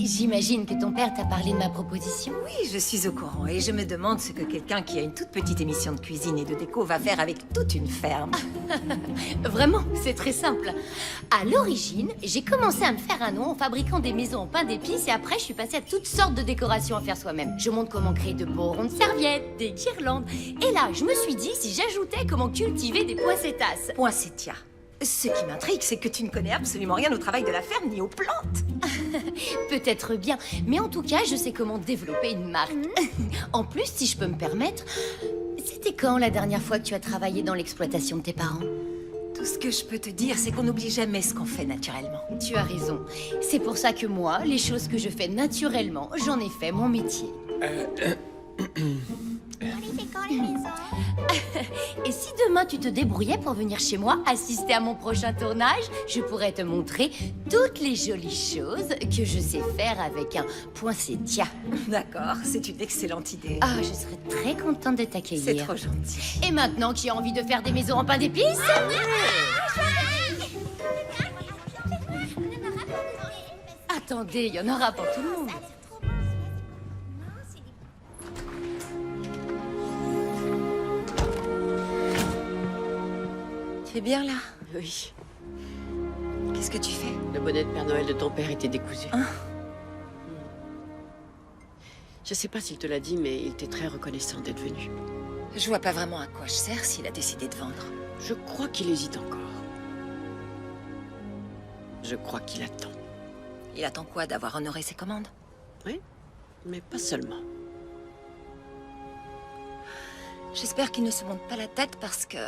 J'imagine que ton père t'a parlé de ma proposition. Oui, je suis au courant et je me demande ce que quelqu'un qui a une toute petite émission de cuisine et de déco va faire avec toute une ferme. Vraiment, c'est très simple. À l'origine, j'ai commencé à me faire un nom en fabriquant des maisons en pain d'épices et après, je suis passée à toutes sortes de décorations à faire soi-même. Je montre comment créer de beaux ronds de serviettes, des guirlandes. Et là, je me suis dit si j'ajoutais comment cultiver des poinsettias. Poinsettia. Ce qui m'intrigue, c'est que tu ne connais absolument rien au travail de la ferme ni aux plantes. Peut-être bien, mais en tout cas, je sais comment développer une marque. En plus, si je peux me permettre, c'était quand la dernière fois que tu as travaillé dans l'exploitation de tes parents? Tout ce que je peux te dire, c'est qu'on n'oublie jamais ce qu'on fait naturellement. Tu as raison. C'est pour ça que moi, les choses que je fais naturellement, j'en ai fait mon métier. C'est quand les maisons? Et si demain tu te débrouillais pour venir chez moi assister à mon prochain tournage, je pourrais te montrer toutes les jolies choses que je sais faire avec un poinsettia. D'accord, c'est une excellente idée. Ah, je serais très contente de t'accueillir. C'est trop gentil. Et maintenant que j'ai envie de faire des maisons en pain d'épices... Attendez, il y en aura pour tout le monde. Tu es bien là? Oui, Qu'est-ce que tu fais? le bonnet de Père Noël de ton père était décousu. Hein? Je sais pas s'il te l'a dit, mais il était très reconnaissant d'être venu. Je vois pas vraiment à quoi je sers s'il a décidé de vendre. Je crois qu'il hésite encore. Je crois qu'il attend. Il attend quoi, d'avoir honoré ses commandes? Oui, mais pas seulement. J'espère qu'il ne se monte pas la tête parce que...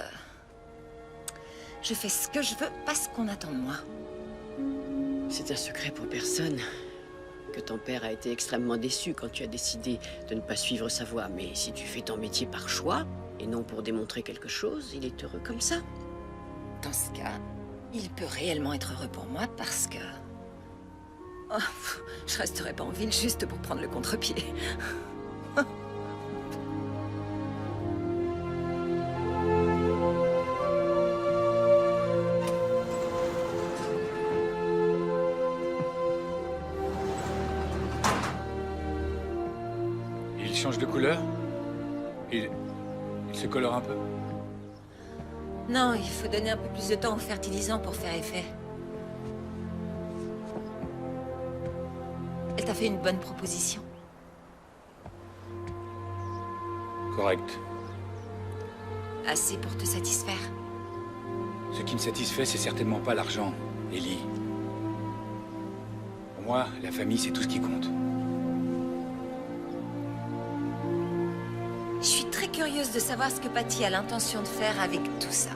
je fais ce que je veux, pas ce qu'on attend de moi. C'est un secret pour personne que ton père a été extrêmement déçu quand tu as décidé de ne pas suivre sa voie. Mais si tu fais ton métier par choix, et non pour démontrer quelque chose, il est heureux comme ça. Dans ce cas, il peut réellement être heureux pour moi parce que... oh, je resterai pas en ville juste pour prendre le contre-pied. Il change de couleur? Il se colore un peu? Non, il faut donner un peu plus de temps aux fertilisants pour faire effet. Elle t'a fait une bonne proposition. Correct. Assez pour te satisfaire. Ce qui me satisfait, c'est certainement pas l'argent, Ellie. Pour moi, la famille, c'est tout ce qui compte. Je suis très curieuse de savoir ce que Patty a l'intention de faire avec tout ça.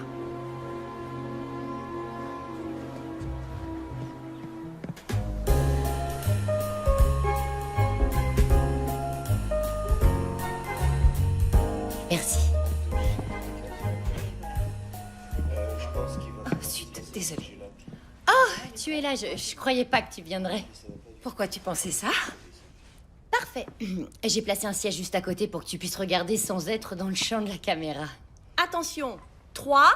Merci. Oh, zut, désolée. Tu es là, je croyais pas que tu viendrais. Pourquoi tu pensais ça? Parfait. J'ai placé un siège juste à côté pour que tu puisses regarder sans être dans le champ de la caméra. Attention, 3,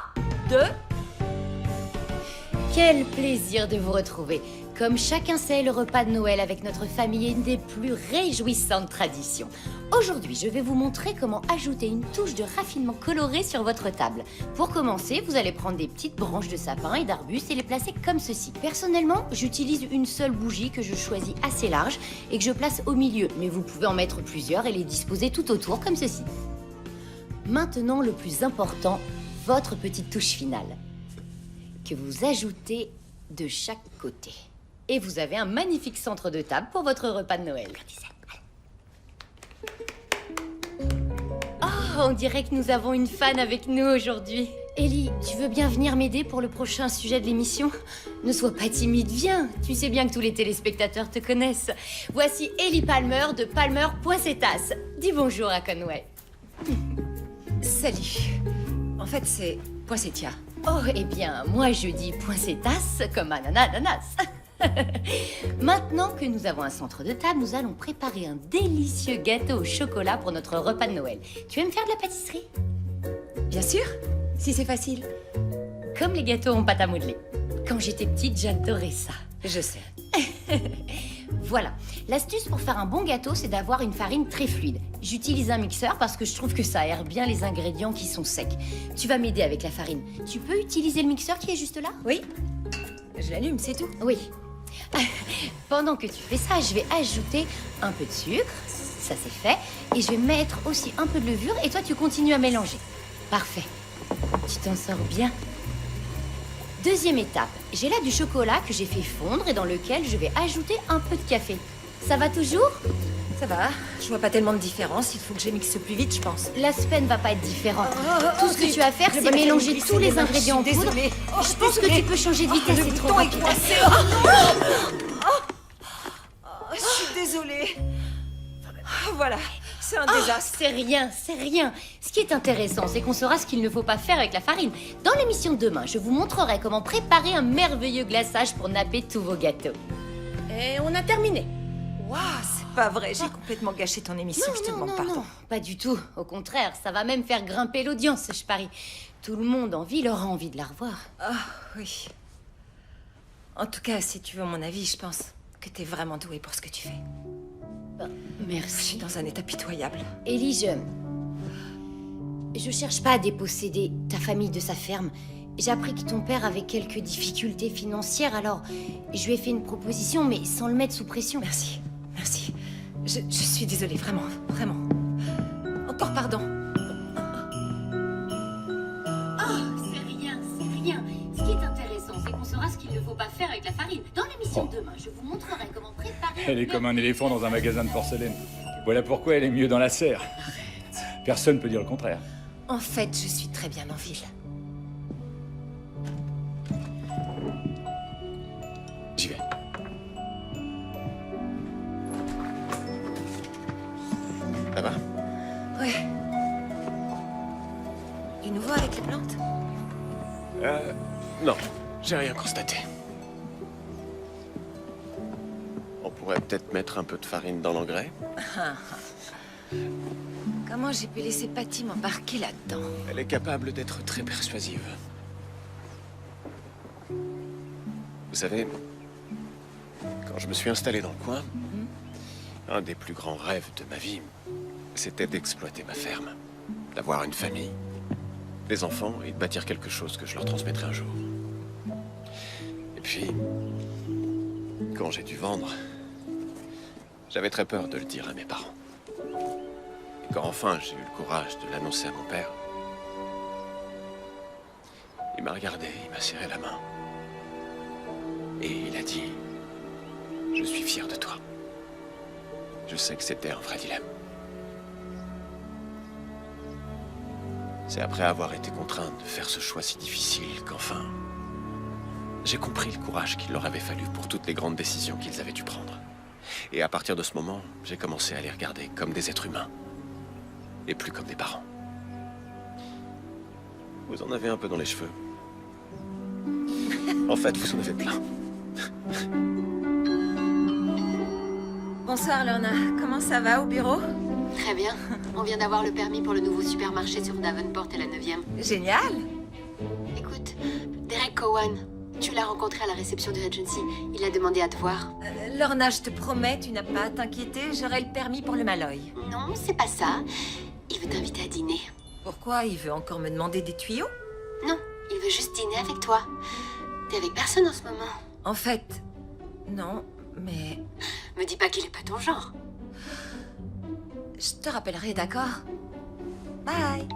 2... Quel plaisir de vous retrouver. Comme chacun sait, le repas de Noël avec notre famille est une des plus réjouissantes traditions. Aujourd'hui, je vais vous montrer comment ajouter une touche de raffinement coloré sur votre table. Pour commencer, vous allez prendre des petites branches de sapin et d'arbustes et les placer comme ceci. Personnellement, j'utilise une seule bougie que je choisis assez large et que je place au milieu, mais vous pouvez en mettre plusieurs et les disposer tout autour comme ceci. Maintenant, le plus important, votre petite touche finale, que vous ajoutez de chaque côté. Et vous avez un magnifique centre de table pour votre repas de Noël. Oh, on dirait que nous avons une fan avec nous aujourd'hui. Ellie, tu veux bien venir m'aider pour le prochain sujet de l'émission? Ne sois pas timide, viens. Tu sais bien que tous les téléspectateurs te connaissent. Voici Ellie Palmer de Palmer Poinsettas. Dis bonjour à Conway. Salut. En fait, c'est Poinsettia. Oh, eh bien, moi je dis Poinsettas comme ananas. Maintenant que nous avons un centre de table, nous allons préparer un délicieux gâteau au chocolat pour notre repas de Noël. Tu aimes faire de la pâtisserie? Bien sûr, si c'est facile. Comme les gâteaux en pâte à modeler. Quand j'étais petite, j'adorais ça. Je sais. Voilà. L'astuce pour faire un bon gâteau, c'est d'avoir une farine très fluide. J'utilise un mixeur parce que je trouve que ça aère bien les ingrédients qui sont secs. Tu vas m'aider avec la farine. Tu peux utiliser le mixeur qui est juste là? Oui. Je l'allume, c'est tout. Oui. Pendant que tu fais ça, je vais ajouter un peu de sucre. Ça, c'est fait. Et je vais mettre aussi un peu de levure. Et toi, tu continues à mélanger. Parfait. Tu t'en sors bien. Deuxième étape. J'ai là du chocolat que j'ai fait fondre et dans lequel je vais ajouter un peu de café. Ça va toujours? Ça va, je vois pas tellement de différence. Il faut que je mixe plus vite, je pense. L'aspect ne va pas être différent. Tout ce que tu as à faire, Je c'est vais mélanger glisser tous les les mains, ingrédients en je suis poudre. désolée. Je pense que tu peux changer de vitesse, Le c'est trop bouton est rapide. coincé. Je suis désolée. Voilà, c'est un désastre. C'est rien, c'est rien. Ce qui est intéressant, c'est qu'on saura ce qu'il ne faut pas faire avec la farine. Dans l'émission de demain, je vous montrerai comment préparer un merveilleux glaçage pour napper tous vos gâteaux. Et on a terminé. Waouh, c'est pas vrai, j'ai complètement gâché ton émission, je te demande pardon. Non, pas du tout. Au contraire, ça va même faire grimper l'audience, je parie. Tout le monde en ville aura envie de la revoir. Ah, oui. En tout cas, si tu veux mon avis, je pense que t'es vraiment douée pour ce que tu fais. Je Merci. suis dans un état pitoyable. Ellie, je cherche pas à déposséder ta famille de sa ferme. J'ai appris que ton père avait quelques difficultés financières, alors je lui ai fait une proposition, mais sans le mettre sous pression. Merci, merci. Je suis désolée, vraiment, vraiment. Encore pardon. C'est rien, c'est rien. Ce qui est intéressant, c'est qu'on saura ce qu'il ne faut pas faire avec la farine. Dans l'émission de demain, je vous montrerai comment préparer... Elle est comme un éléphant dans un magasin de porcelaine. Voilà pourquoi elle est mieux dans la serre. Personne peut dire le contraire. En fait, je suis très bien en ville. J'y vais. Ça va? Ouais. Du nouveau avec les plantes? Non, j'ai rien constaté. On pourrait peut-être mettre un peu de farine dans l'engrais. Comment j'ai pu laisser Patty m'embarquer là-dedans? Elle est capable d'être très persuasive. Vous savez, quand je me suis installé dans le coin, un des plus grands rêves de ma vie, c'était d'exploiter ma ferme, d'avoir une famille, des enfants et de bâtir quelque chose que je leur transmettrai un jour. Et puis, quand j'ai dû vendre, j'avais très peur de le dire à mes parents. Et quand enfin j'ai eu le courage de l'annoncer à mon père, il m'a regardé, il m'a serré la main. Et il a dit, je suis fier de toi. Je sais que c'était un vrai dilemme. C'est après avoir été contrainte de faire ce choix si difficile qu'enfin, j'ai compris le courage qu'il leur avait fallu pour toutes les grandes décisions qu'ils avaient dû prendre. Et à partir de ce moment, j'ai commencé à les regarder comme des êtres humains. Et plus comme des parents. Vous en avez un peu dans les cheveux. En fait, vous en avez plein. Bonsoir, Lorna. Comment ça va au bureau? Très bien. On vient d'avoir le permis pour le nouveau supermarché sur Davenport et la 9e. Génial. Écoute, Derek Cowan, tu l'as rencontré à la réception de Regency. Il a demandé à te voir. Lorna, je te promets, tu n'as pas à t'inquiéter, j'aurai le permis pour le Malloy. Non, c'est pas ça. Il veut t'inviter à dîner. Pourquoi? Il veut encore me demander des tuyaux? Non, il veut juste dîner avec toi. T'es avec personne en ce moment. En fait, non, mais... Me dis pas qu'il est pas ton genre. Je te rappellerai, d'accord? Bye.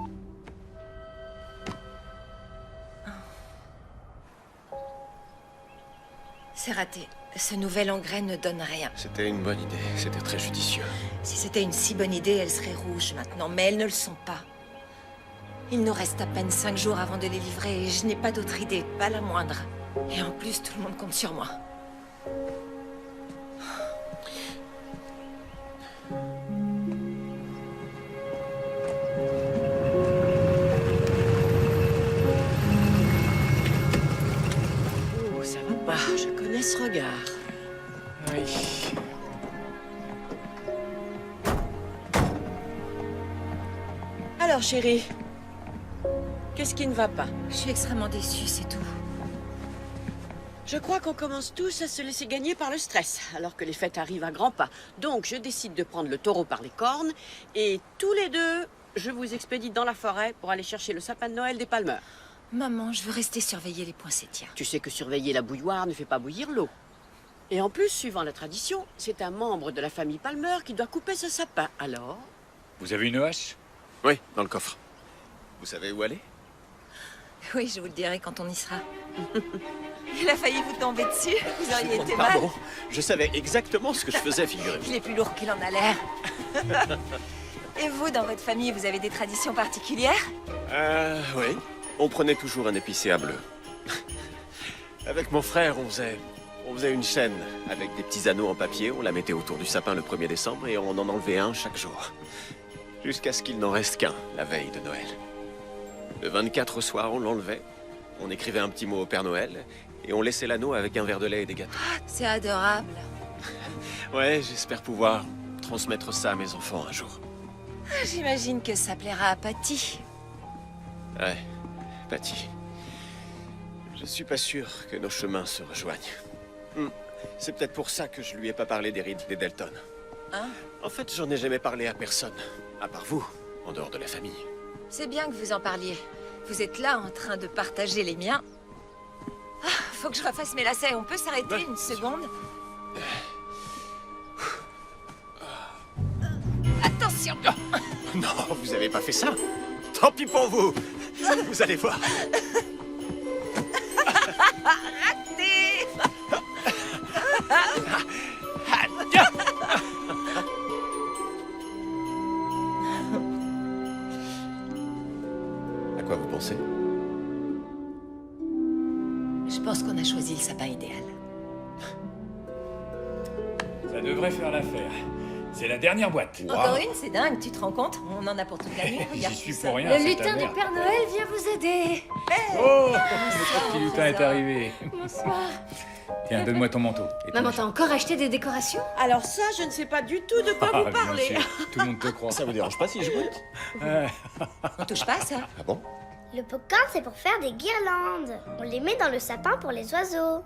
C'est raté. Ce nouvel engrais ne donne rien. C'était une bonne idée, c'était très judicieux. Si c'était une si bonne idée, elles seraient rouges maintenant, mais elles ne le sont pas. Il nous reste à peine 5 jours avant de les livrer et je n'ai pas d'autre idée, pas la moindre. Et en plus, tout le monde compte sur moi. Oh, ça va pas. Je connais ce regard. Oui. Alors, chérie, qu'est-ce qui ne va pas? Je suis extrêmement déçue, c'est tout. Je crois qu'on commence tous à se laisser gagner par le stress, alors que les fêtes arrivent à grands pas. Donc, je décide de prendre le taureau par les cornes, et tous les deux, je vous expédie dans la forêt pour aller chercher le sapin de Noël des Palmer. Maman, je veux rester surveiller les poinsettias. Tu sais que surveiller la bouilloire ne fait pas bouillir l'eau. Et en plus, suivant la tradition, c'est un membre de la famille Palmer qui doit couper ce sapin. Alors? Vous avez une hache? Oui, dans le coffre. Vous savez où aller? Oui, je vous le dirai quand on y sera. Il a failli vous tomber dessus. Vous auriez été mal. Pardon, je savais exactement ce que je faisais, figurez-vous. Il est plus lourd qu'il en a l'air. Et vous, dans votre famille, vous avez des traditions particulières? Oui. On prenait toujours un épicé à bleu. Avec mon frère, on faisait une chaîne avec des petits anneaux en papier. On la mettait autour du sapin le 1er décembre et on en enlevait un chaque jour. Jusqu'à ce qu'il n'en reste qu'un, la veille de Noël. Le 24 au soir, on l'enlevait. On écrivait un petit mot au Père Noël et on laissait l'anneau avec un verre de lait et des gâteaux. C'est adorable. Ouais, j'espère pouvoir transmettre ça à mes enfants un jour. J'imagine que ça plaira à Patty. Ouais, Patty. Je suis pas sûr que nos chemins se rejoignent. C'est peut-être pour ça que je lui ai pas parlé des rides des Delton. Hein? En fait, j'en ai jamais parlé à personne, à part vous, en dehors de la famille. C'est bien que vous en parliez. Vous êtes là en train de partager les miens. Ah, faut que je refasse mes lacets. On peut s'arrêter une seconde? Attention! Non, vous avez pas fait ça. Tant pis pour vous. Vous allez voir. Raté! À quoi vous pensez? Je pense qu'on a choisi le sapin idéal. Ça devrait faire l'affaire. C'est la dernière boîte. Encore une, c'est dingue, tu te rends compte? On en a pour toute la nuit. J'y Regarde suis tout ça. pour rien. Le cette lutin du affaire. Père Noël vient vous aider. Oh, le petit lutin est arrivé. Bonsoir. Tiens, donne-moi ton manteau. Et ton Maman, chat. t'as encore acheté des décorations? Alors ça, je ne sais pas du tout de quoi Ah, vous bien parlez. sûr. Tout le monde te croit. Ça vous dérange pas si je goûte? On touche pas à ça. Ah bon? Le popcorn, c'est pour faire des guirlandes. On les met dans le sapin pour les oiseaux.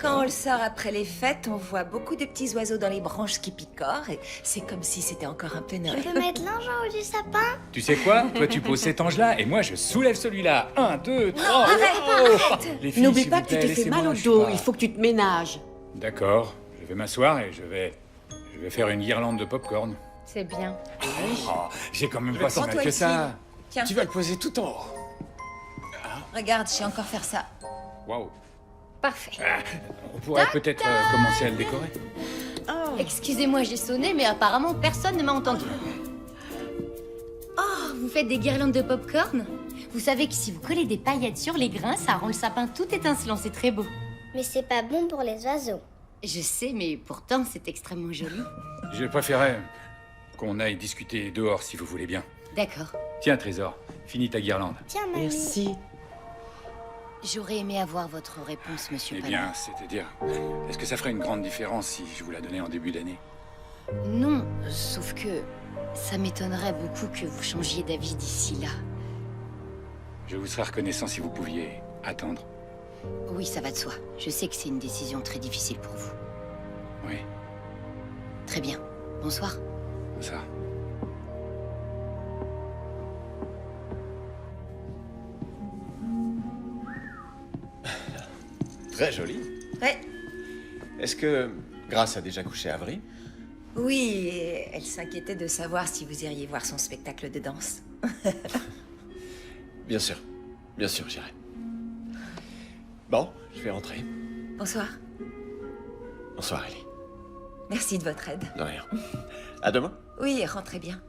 Quand on le sort après les fêtes, on voit beaucoup de petits oiseaux dans les branches qui picorent et c'est comme si c'était encore un peu Noël. Je peux mettre l'ange en haut du sapin? Tu sais quoi? Toi, tu poses cet ange-là et moi, je soulève celui-là. 1, 2, 3. arrête. Les filles, N'oublie s'il pas vous que tu plaît, te fais laissez-moi, mal au je dos. sais Il faut que tu te ménages. D'accord. Je vais m'asseoir et je vais faire une guirlande de popcorn. C'est bien. Oh, j'ai quand même pas si mal Prends-toi que ici. ça. Tiens, Tu vas le poser tout en haut. regarde, je sais encore faire ça. Waouh. Parfait. On pourrait peut-être commencer à le décorer. Excusez-moi, j'ai sonné, mais apparemment personne ne m'a entendu. Oh, vous faites des guirlandes de popcorn? Vous savez que si vous collez des paillettes sur les grains, ça rend le sapin tout étincelant, c'est très beau. Mais c'est pas bon pour les oiseaux. Je sais, mais pourtant c'est extrêmement joli. Je préférais qu'on aille discuter dehors si vous voulez bien. D'accord. Tiens, Trésor, finis ta guirlande. Tiens, mamie. Merci. J'aurais aimé avoir votre réponse, monsieur Eh Palmer. bien, c'est-à-dire, est-ce que ça ferait une grande différence si je vous la donnais en début d'année? Non, sauf que ça m'étonnerait beaucoup que vous changiez d'avis d'ici là. Je vous serais reconnaissant si vous pouviez attendre. Oui, ça va de soi. Je sais que c'est une décision très difficile pour vous. Oui, Très bien. Bonsoir. ça. Très joli. Ouais. Est-ce que Grâce a déjà couché Avery? Oui, et elle s'inquiétait de savoir si vous iriez voir son spectacle de danse. Bien sûr, j'irai. Bon, je vais rentrer. Bonsoir. Bonsoir, Ellie. Merci de votre aide. De rien. À demain. Oui, rentrez bien.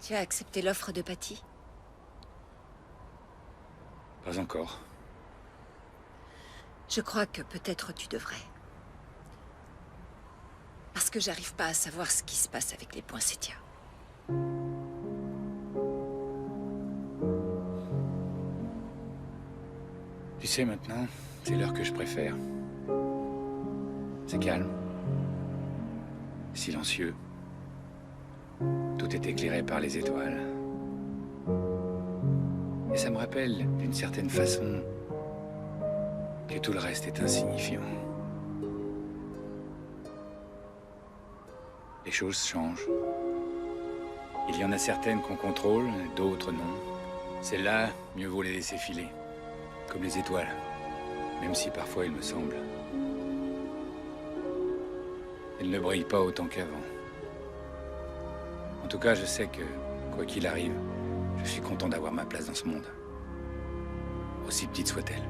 Tu as accepté l'offre de Patty? Pas encore. Je crois que peut-être tu devrais. Parce que j'arrive pas à savoir ce qui se passe avec les poinsettias. Tu sais, maintenant, c'est l'heure que je préfère. C'est calme. Silencieux. Tout est éclairé par les étoiles. Et ça me rappelle, d'une certaine façon, que tout le reste est insignifiant. Les choses changent. Il y en a certaines qu'on contrôle, d'autres non. Celles-là, mieux vaut les laisser filer. Comme les étoiles. Même si parfois, il me semble, elles ne brillent pas autant qu'avant. En tout cas, je sais que, quoi qu'il arrive, je suis content d'avoir ma place dans ce monde. Aussi petite soit-elle.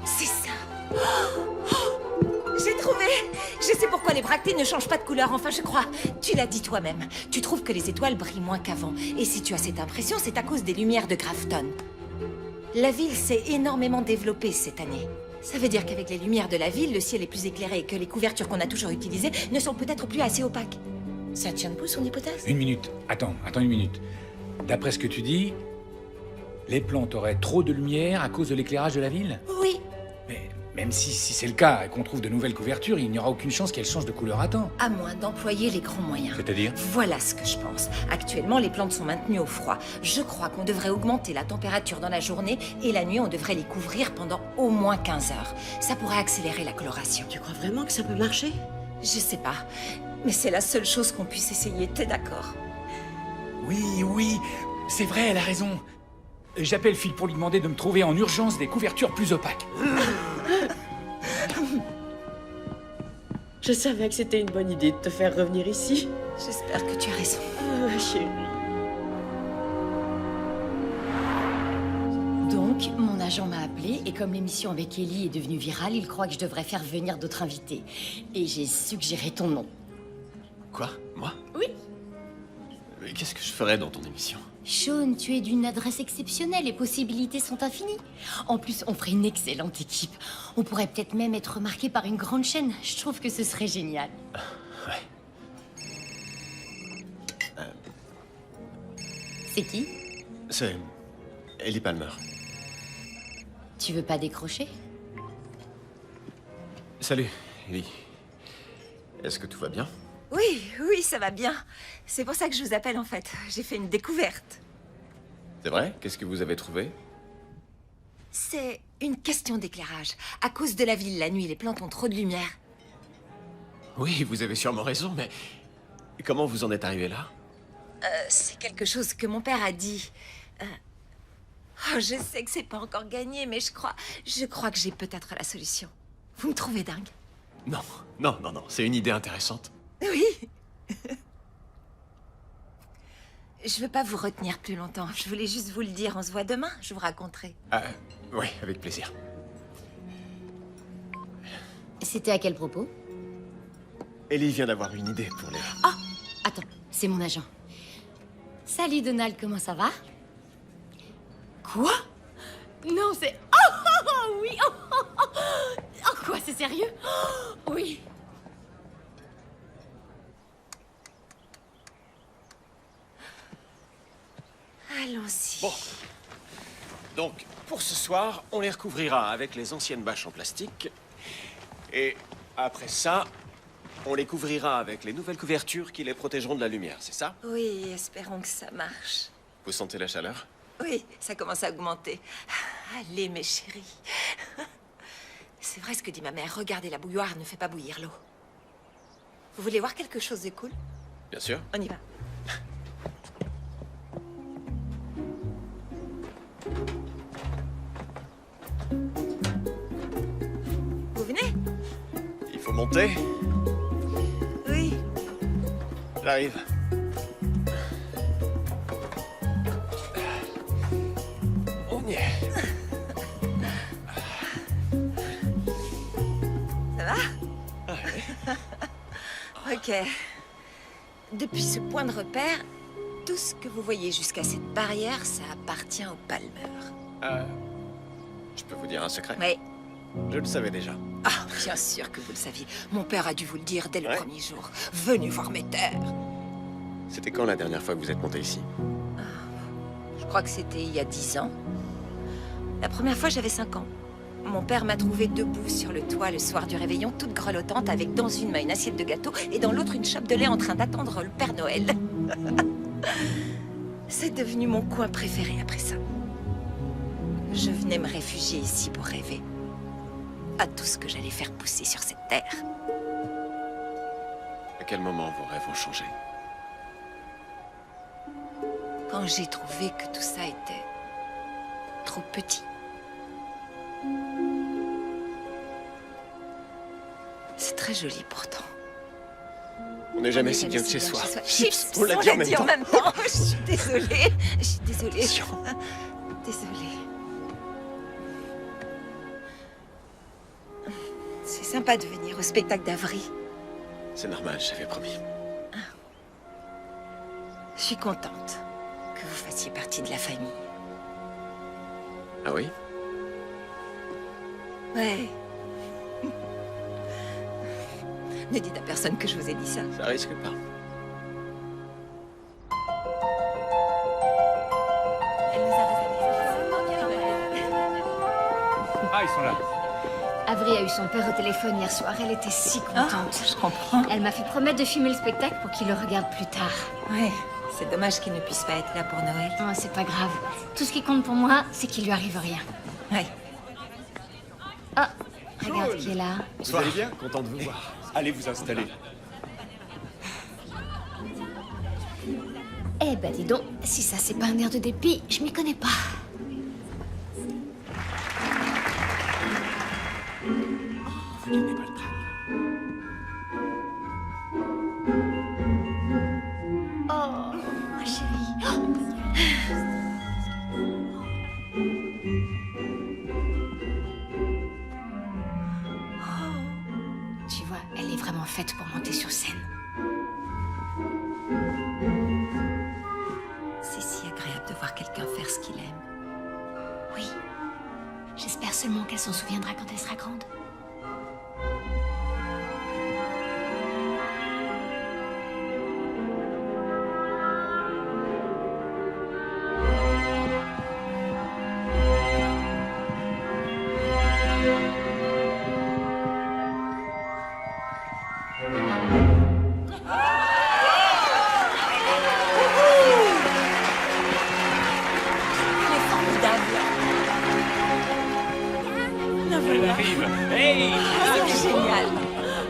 C'est ça. J'ai trouvé. Je sais pourquoi les bractées ne changent pas de couleur, enfin je crois. Tu l'as dit toi-même. Tu trouves que les étoiles brillent moins qu'avant. Et si tu as cette impression, c'est à cause des lumières de Grafton. La ville s'est énormément développée cette année. Ça veut dire qu'avec les lumières de la ville, le ciel est plus éclairé et que les couvertures qu'on a toujours utilisées ne sont peut-être plus assez opaques. Ça tient debout son hypothèse? Une minute. Attends une minute. D'après ce que tu dis, les plantes auraient trop de lumière à cause de l'éclairage de la ville? Oui. Mais même si c'est le cas et qu'on trouve de nouvelles couvertures, il n'y aura aucune chance qu'elles changent de couleur à temps. À moins d'employer les grands moyens. C'est-à-dire? Voilà ce que je pense. Actuellement, les plantes sont maintenues au froid. Je crois qu'on devrait augmenter la température dans la journée et la nuit, on devrait les couvrir pendant au moins 15 heures. Ça pourrait accélérer la coloration. Tu crois vraiment que ça peut marcher? Je sais pas, mais c'est la seule chose qu'on puisse essayer, t'es d'accord? Oui, c'est vrai, elle a raison. J'appelle Phil pour lui demander de me trouver en urgence des couvertures plus opaques. Je savais que c'était une bonne idée de te faire revenir ici. J'espère que tu as raison. Ah, chérie. Donc, mon agent m'a appelé et comme l'émission avec Ellie est devenue virale, il croit que je devrais faire venir d'autres invités. Et j'ai suggéré ton nom. Quoi? Moi? Oui. Mais qu'est-ce que je ferais dans ton émission? Sean, tu es d'une adresse exceptionnelle, les possibilités sont infinies. En plus, on ferait une excellente équipe. On pourrait peut-être même être remarqué par une grande chaîne. Je trouve que ce serait génial. Ouais. C'est qui? C'est Ellie Palmer. Tu veux pas décrocher? Salut, Ellie. Est-ce que tout va bien? Oui, ça va bien. C'est pour ça que je vous appelle en fait. J'ai fait une découverte. C'est vrai? Qu'est-ce que vous avez trouvé? C'est une question d'éclairage. À cause de la ville, la nuit, les plantes ont trop de lumière. Oui, vous avez sûrement raison, mais comment vous en êtes arrivé là? C'est quelque chose que mon père a dit. Oh, je sais que c'est pas encore gagné, mais je crois que j'ai peut-être la solution. Vous me trouvez dingue? Non, c'est une idée intéressante. Oui. Je veux pas vous retenir plus longtemps. Je voulais juste vous le dire. On se voit demain, je vous raconterai. Oui, avec plaisir. C'était à quel propos? Ellie vient d'avoir une idée pour les... Ah! Attends, c'est mon agent. Salut Donald, comment ça va? Quoi? Non, c'est... Oh, oui! Oh, quoi, c'est sérieux? Oh, oui! Allons-y. Bon. Donc, pour ce soir, on les recouvrira avec les anciennes bâches en plastique. Et après ça, on les couvrira avec les nouvelles couvertures qui les protégeront de la lumière, c'est ça? Oui, espérons que ça marche. Vous sentez la chaleur? Oui, ça commence à augmenter. Allez, mes chéris. C'est vrai ce que dit ma mère. Regardez, la bouilloire ne fait pas bouillir l'eau. Vous voulez voir quelque chose de cool? Bien sûr. On y va. Vous venez? Il faut monter. Oui. J'arrive. On y est. Ça va? Ah, oui. Ok. Depuis ce point de repère, tout ce que vous voyez jusqu'à cette barrière, ça appartient aux Palmer. Je peux vous dire un secret? Oui. Je le savais déjà. Ah, bien sûr que vous le saviez. Mon père a dû vous le dire dès le premier jour. Venez voir mes terres. C'était quand la dernière fois que vous êtes monté ici? Je crois que c'était il y a 10 ans. La première fois, j'avais 5 ans. Mon père m'a trouvée debout sur le toit le soir du réveillon, toute grelottante, avec dans une main une assiette de gâteau et dans l'autre une chope de lait en train d'attendre le Père Noël. C'est devenu mon coin préféré après ça. Je venais me réfugier ici pour rêver à tout ce que j'allais faire pousser sur cette terre. À quel moment vos rêves ont changé? Quand j'ai trouvé que tout ça était trop petit. C'est très joli pourtant. On n'est jamais si bien que chez soi. Chips, on l'a dit en même temps. Je suis désolée. Je suis désolée. Désolée. C'est sympa de venir au spectacle d'Avery. C'est normal, j'avais promis. Je suis contente que vous fassiez partie de la famille. Ah oui? Ouais. Ne dites à personne que je vous ai dit ça. Ça risque pas. Elle nous a Ah, ils sont là. Avery a eu son père au téléphone hier soir. Elle était si contente. Je comprends. Elle m'a fait promettre de filmer le spectacle pour qu'il le regarde plus tard. Ouais, c'est dommage qu'il ne puisse pas être là pour Noël. Oh, c'est pas grave. Tout ce qui compte pour moi, c'est qu'il lui arrive rien. Ouais. Oh, regarde qui est là. Vous allez bien? Content de vous voir. Allez vous installer. Eh ben dis donc, si ça c'est pas un air de dépit, je m'y connais pas. Oh, ma chérie. Tu vois, elle est vraiment faite pour monter sur scène. C'est si agréable de voir quelqu'un faire ce qu'il aime. Oui. J'espère seulement qu'elle s'en souviendra quand elle sera grande. Elle est formidable. Elle arrive. Hey! C'est génial.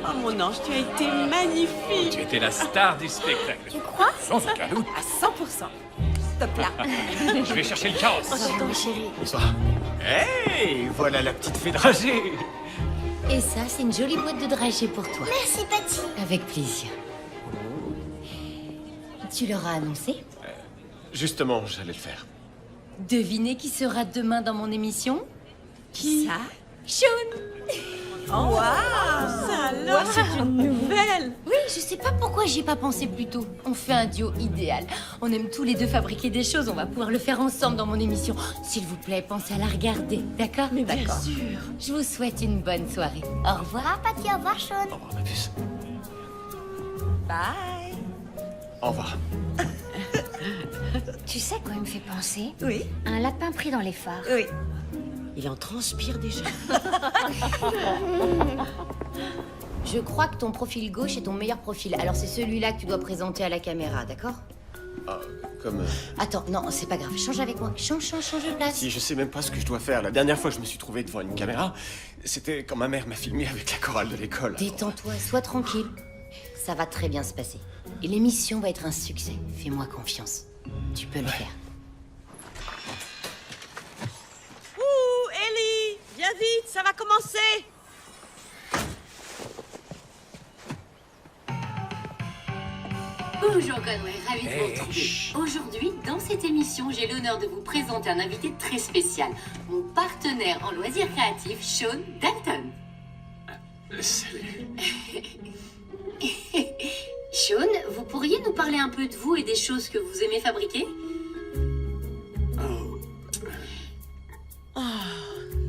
Oh mon ange, tu as été magnifique. Tu étais la star du spectacle. Tu crois? Sans aucun doute. À 100%. Stop là. Je vais chercher le carrosse. Oh, ma chérie. Bonsoir. Hey, voilà la petite fée dragée. Et ça, c'est une jolie boîte de dragées pour toi. Merci, Patty. Avec plaisir. Tu leur as annoncé? Justement, j'allais le faire. Devinez qui sera demain dans mon émission? Qui ça? Sean! Oh, ça alors, c'est une nouvelle. Oui, je sais pas pourquoi j'y ai pas pensé plus tôt. On fait un duo idéal. On aime tous les deux fabriquer des choses. On va pouvoir le faire ensemble dans mon émission. S'il vous plaît, pensez à la regarder, d'accord? Mais bien D'accord. sûr. Je vous souhaite une bonne soirée. Au revoir. Au revoir, Patty. Au revoir, Sean. Au revoir, ma puce. Bye. Au revoir. Tu sais quoi il me fait penser? Oui. Un lapin pris dans les phares. Oui. Il en transpire déjà. Je crois que ton profil gauche est ton meilleur profil. Alors c'est celui-là que tu dois présenter à la caméra, d'accord? Comme... Attends, non, c'est pas grave. Change avec moi. Change de place. Si, je sais même pas ce que je dois faire. La dernière fois que je me suis trouvé devant une caméra, c'était quand ma mère m'a filmé avec la chorale de l'école. Détends-toi, sois tranquille. Ça va très bien se passer. Et l'émission va être un succès. Fais-moi confiance. Tu peux le faire. Ouh, Ellie, viens vite, ça va commencer. Bonjour Conway, ravi de vous retrouver. Aujourd'hui, dans cette émission, j'ai l'honneur de vous présenter un invité très spécial. Mon partenaire en loisirs créatifs, Sean Dalton. Salut. Sean, vous pourriez nous parler un peu de vous et des choses que vous aimez fabriquer?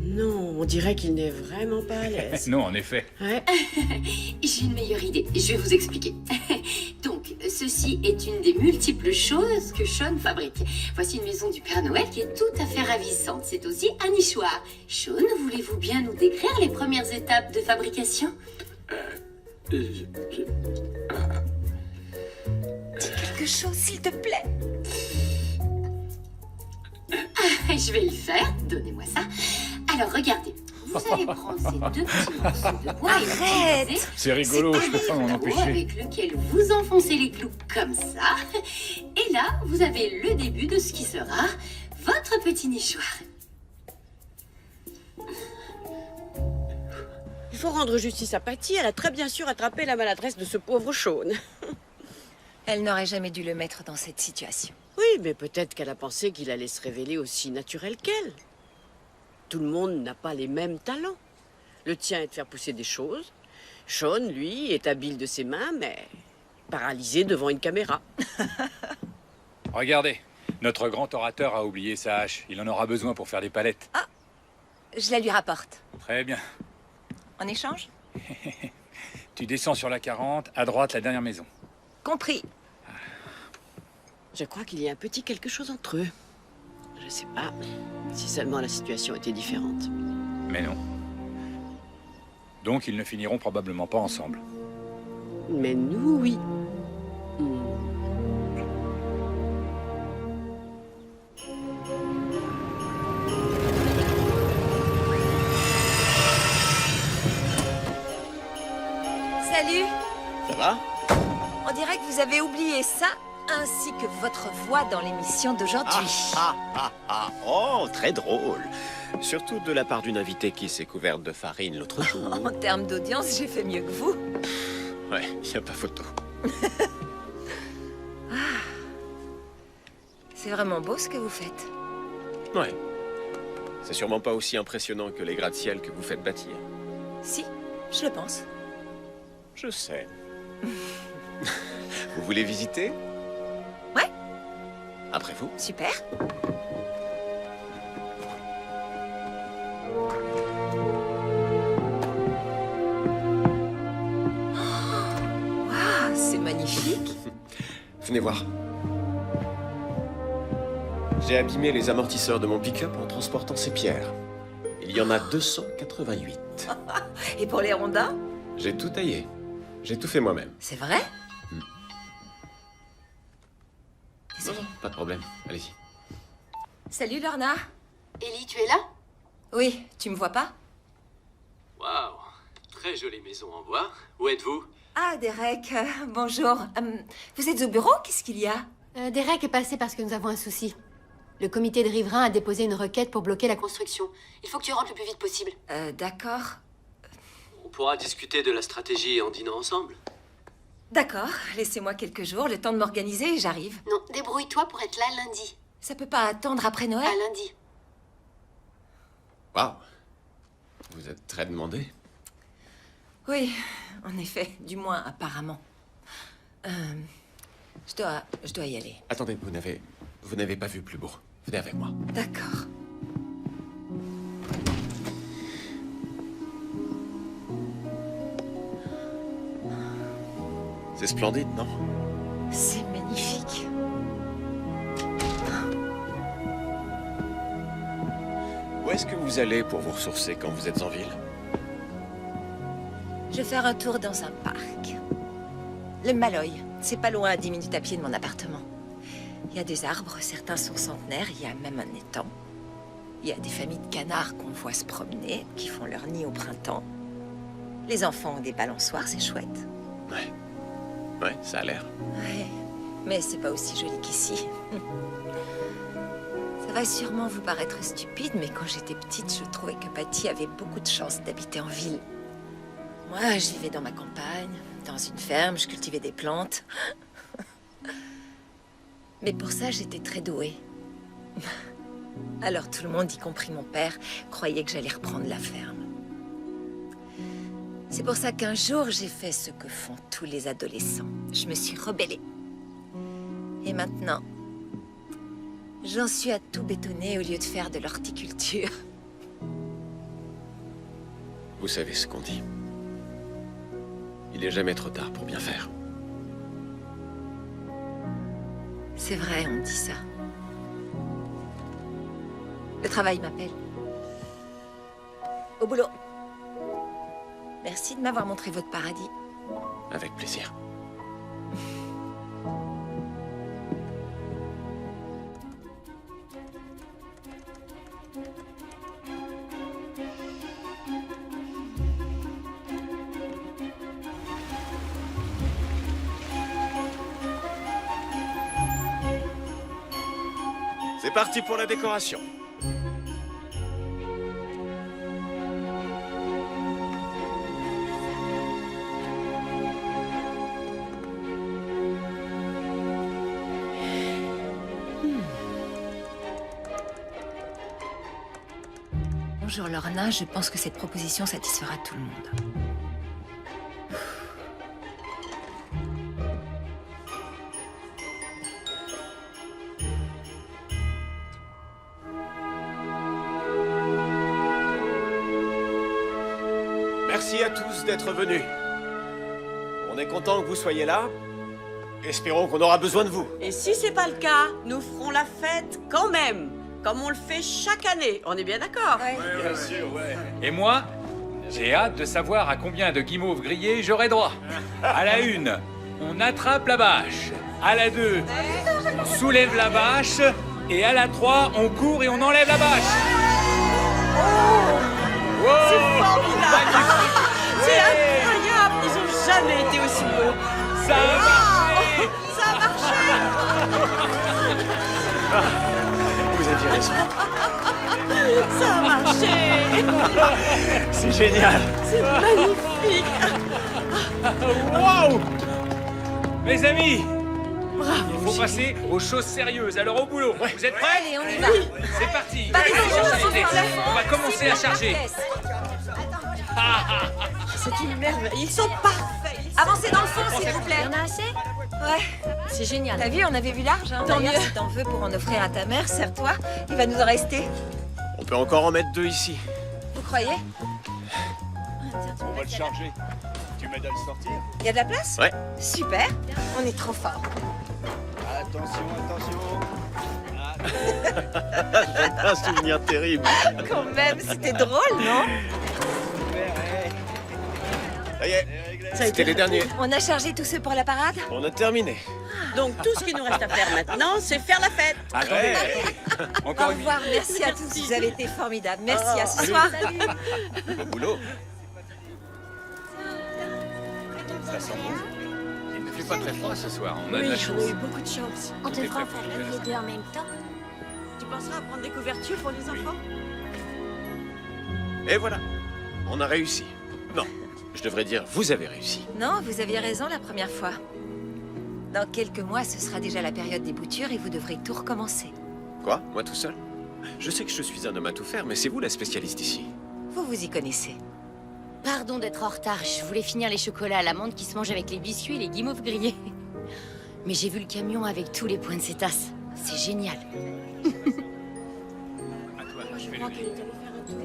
Non, on dirait qu'il n'est vraiment pas à l'aise. Non, en effet. Ouais. J'ai une meilleure idée, je vais vous expliquer. Donc, ceci est une des multiples choses que Sean fabrique. Voici une maison du Père Noël qui est tout à fait ravissante. C'est aussi un nichoir. Sean, voulez-vous bien nous décrire les premières étapes de fabrication? Dis quelque chose, s'il te plaît. Je vais le faire, donnez-moi ça. Alors, regardez. Vous allez prendre ces deux petits morceaux de bois et les utiliser. C'est rigolo, je peux pas m'en empêcher. Avec lequel vous enfoncez les clous comme ça. Et là, vous avez le début de ce qui sera votre petit nichoir. Il faut rendre justice à Patty, elle a très bien su rattraper la maladresse de ce pauvre Sean. Elle n'aurait jamais dû le mettre dans cette situation. Oui, mais peut-être qu'elle a pensé qu'il allait se révéler aussi naturel qu'elle. Tout le monde n'a pas les mêmes talents. Le tien est de faire pousser des choses. Sean, lui, est habile de ses mains, mais paralysé devant une caméra. Regardez, notre grand orateur a oublié sa hache. Il en aura besoin pour faire des palettes. Ah, je la lui rapporte. Très bien. En échange? Tu descends sur la 40, à droite, la dernière maison. Compris. Je crois qu'il y a un petit quelque chose entre eux. Je sais pas, si seulement la situation était différente. Mais non. Donc ils ne finiront probablement pas ensemble. Mais nous, oui. Salut. Ça va? On dirait que vous avez oublié ça, ainsi que votre voix dans l'émission d'aujourd'hui. Oh, très drôle. Surtout de la part d'une invitée qui s'est couverte de farine l'autre jour. En termes d'audience, j'ai fait mieux que vous. Ouais, y a pas photo. C'est vraiment beau ce que vous faites. Ouais. C'est sûrement pas aussi impressionnant que les gratte-ciel que vous faites bâtir. Si, je le pense. Je sais. Vous voulez visiter? Ouais. Après vous? Super. Waouh, c'est magnifique. Venez voir. J'ai abîmé les amortisseurs de mon pick-up en transportant ces pierres. Il y en a 288. Et pour les rondins? J'ai tout taillé. J'ai tout fait moi-même. C'est vrai? Désolée. Pas de problème. Allez-y. Salut, Lorna. Ellie, tu es là? Oui, tu me vois pas? Waouh, très jolie maison en bois. Où êtes-vous? Ah, Derek, bonjour. Vous êtes au bureau? Qu'est-ce qu'il y a? Derek est passé parce que nous avons un souci. Le comité de riverains a déposé une requête pour bloquer la Construction. Il faut que tu rentres le plus vite possible. D'accord. On pourra discuter de la stratégie en dînant ensemble. D'accord, laissez-moi quelques jours, le temps de m'organiser et j'arrive. Non, débrouille-toi pour être là lundi. Ça peut pas attendre après Noël? À lundi. Waouh. Vous êtes très demandé. Oui, en effet, du moins apparemment. Je dois y aller. Attendez, vous n'avez pas vu plus beau. Venez avec moi. D'accord. C'est splendide, non? C'est magnifique. Où est-ce que vous allez pour vous ressourcer quand vous êtes en ville? Je vais faire un tour dans un parc. Le Maloy. C'est pas loin, à 10 minutes à pied de mon appartement. Il y a des arbres, certains sont centenaires, il y a même un étang. Il y a des familles de canards qu'on voit se promener, qui font leur nid au printemps. Les enfants ont des balançoires, c'est chouette. Ouais. Ouais, ça a l'air. Ouais, mais c'est pas aussi joli qu'ici. Ça va sûrement vous paraître stupide, mais quand j'étais petite, je trouvais que Patty avait beaucoup de chance d'habiter en ville. Moi, je vivais dans ma campagne, dans une ferme, je cultivais des plantes. Mais pour ça, j'étais très douée. Alors tout le monde, y compris mon père, croyait que j'allais reprendre la ferme. C'est pour ça qu'un jour, j'ai fait ce que font tous les adolescents. Je me suis rebellée. Et maintenant, j'en suis à tout bétonner au lieu de faire de l'horticulture. Vous savez ce qu'on dit. Il n'est jamais trop tard pour bien faire. C'est vrai, on me dit ça. Le travail m'appelle. Au boulot. Merci de m'avoir montré votre paradis. Avec plaisir. C'est parti pour la décoration. Bonjour Lorna, je pense que cette proposition satisfera tout le monde. Merci à tous d'être venus. On est content que vous soyez là. Espérons qu'on aura besoin de vous. Et si c'est pas le cas, nous ferons la fête quand même, comme on le fait chaque année. On est bien d'accord? Bien sûr, ouais. Et moi, j'ai hâte de savoir à combien de guimauves grillés j'aurai droit. À la 1, on attrape la bâche. À la 2, on soulève la bâche. Et à la 3, on court et on enlève la bâche. Wow. C'est formidable! C'est incroyable! Ils ont jamais été aussi beaux! Ça a marché! Ça a marché! Vous aviez raison. Ça a marché! C'est génial. C'est magnifique! Waouh! Mes amis, Bravo! il faut passer aux choses sérieuses. Alors au boulot, vous êtes prêts? Allez, on y va. C'est parti. Allez, On va commencer à charger. C'est une merveille! Ils sont parfaits! Avancez dans le fond, s'il vous plaît. Il y en a assez? Ouais. C'est génial. T'as vu, on avait vu large. Hein. Tant D'ailleurs, mieux. si t'en veux pour en offrir à ta mère, serre-toi. Il va nous en rester. On peut encore en mettre 2 ici. Vous croyez? On va le charger. Tu m'aides à le sortir? Il y a de la place? Ouais. Super. On est trop fort. Attention, attention. Un souvenir terrible. Quand même, c'était drôle, non? Ça y est, c'était les derniers. On a chargé tous ceux pour la parade? On a terminé. Donc tout ce qu'il nous reste à faire maintenant, c'est faire la fête! Attendez. Au Encore une revoir, merci à tous. Vous avez été formidables. Merci, à ce soir. Au boulot. Ça sent bon. Il ne fait pas très froid ce soir. On a de Oui, la on chance. a eu beaucoup de chance. On Tout est devrait en prêt faire pour une le les deux en même temps. Tu penseras à prendre des couvertures pour les enfants? Et voilà. On a réussi. Non, je devrais dire vous avez réussi. Non, vous aviez raison la première fois. Dans quelques mois, ce sera déjà la période des boutures et vous devrez tout recommencer. Quoi? Moi tout seul? Je sais que je suis un homme à tout faire, mais c'est vous la spécialiste ici. Vous vous y connaissez. Pardon d'être en retard, je voulais finir les chocolats à l'amande qui se mangent avec les biscuits et les guimauves grillés. Mais j'ai vu le camion avec tous les points de tasses. C'est génial. À toi, je vais crois qu'il le... est allé faire un tour.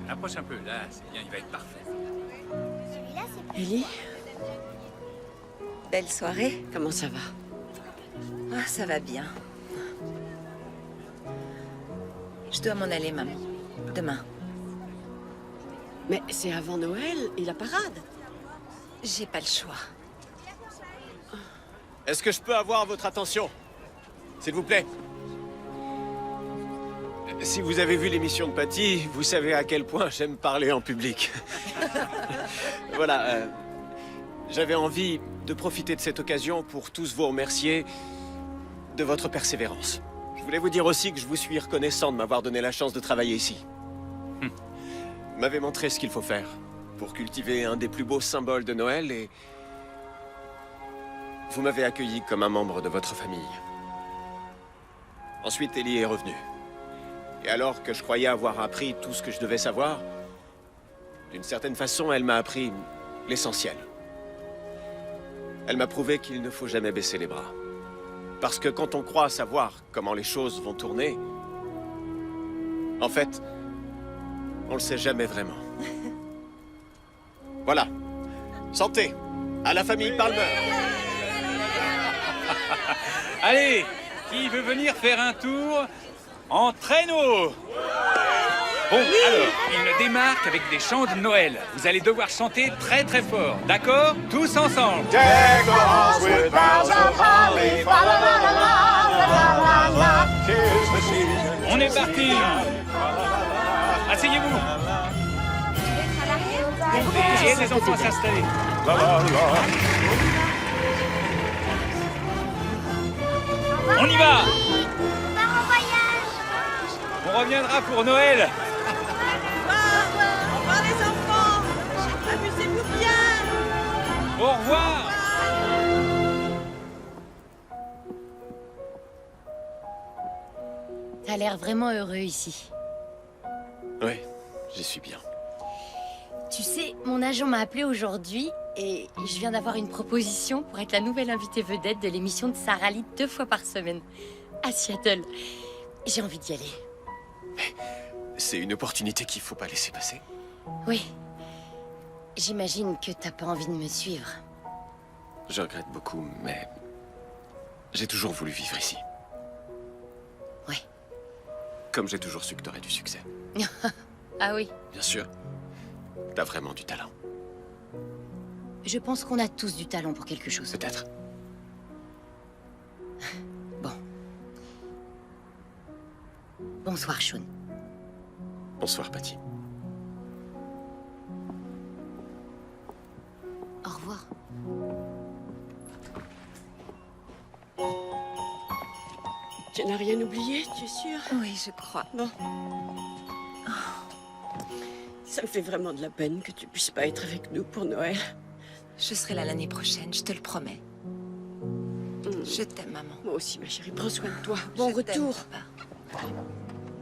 Approche un peu. Là, c'est bien, il va être parfait. Celui-là, c'est plus Ellie, Belle soirée. comment ça va? Ah, ça va bien. Je dois m'en aller, maman. Demain. Mais c'est avant Noël et la parade. J'ai pas le choix. Est-ce que je peux avoir votre attention? S'il vous plaît. Si vous avez vu l'émission de Patty, vous savez à quel point j'aime parler en public. Voilà, j'avais envie de profiter de cette occasion pour tous vous remercier de votre persévérance. Je voulais vous dire aussi que je vous suis reconnaissant de m'avoir donné la chance de travailler ici. Vous m'avez montré ce qu'il faut faire pour cultiver un des plus beaux symboles de Noël et vous m'avez accueilli comme un membre de votre famille. Ensuite, Ellie est revenue. Et alors que je croyais avoir appris tout ce que je devais savoir, D'une certaine façon, elle m'a appris l'essentiel. Elle m'a prouvé qu'il ne faut jamais baisser les bras. Parce que quand on croit savoir comment les choses vont tourner, en fait, on le sait jamais vraiment. Voilà. Santé à la famille Palmer. Allez, qui veut venir faire un tour en traîneau? Bon, alors, il ne démarque avec des chants de Noël. Vous allez devoir chanter très très fort, d'accord? Tous ensemble. On est parti. Asseyez-vous. Et les enfants à s'installer. On y va. On reviendra pour Noël. Au revoir les enfants. Amusez-vous bien. Au revoir. T'as l'air vraiment heureux ici. Oui, j'y suis bien. Tu sais, mon agent m'a appelé aujourd'hui et je viens d'avoir une proposition pour être la nouvelle invitée vedette de l'émission de Sarah Lee 2 fois par semaine à Seattle. J'ai envie d'y aller. C'est une opportunité qu'il faut pas laisser passer. Oui. J'imagine que t'as pas envie de me suivre. Je regrette beaucoup, mais j'ai toujours voulu vivre ici. Ouais. Comme j'ai toujours su que t'aurais du succès. Ah oui. Bien sûr. T'as vraiment du talent. Je pense qu'on a tous du talent pour quelque chose. Peut-être. Bon. Bonsoir, Sean. Bonsoir, Patty. Au revoir. Tu n'as rien oublié, tu es sûre? Oui, je crois. Bon. Ça me fait vraiment de la peine que tu puisses pas être avec nous pour Noël. Je serai là l'année prochaine, je te le promets. Je t'aime, maman. Moi aussi, ma chérie. Prends soin de toi. Bon Je t'aime, retour. papa.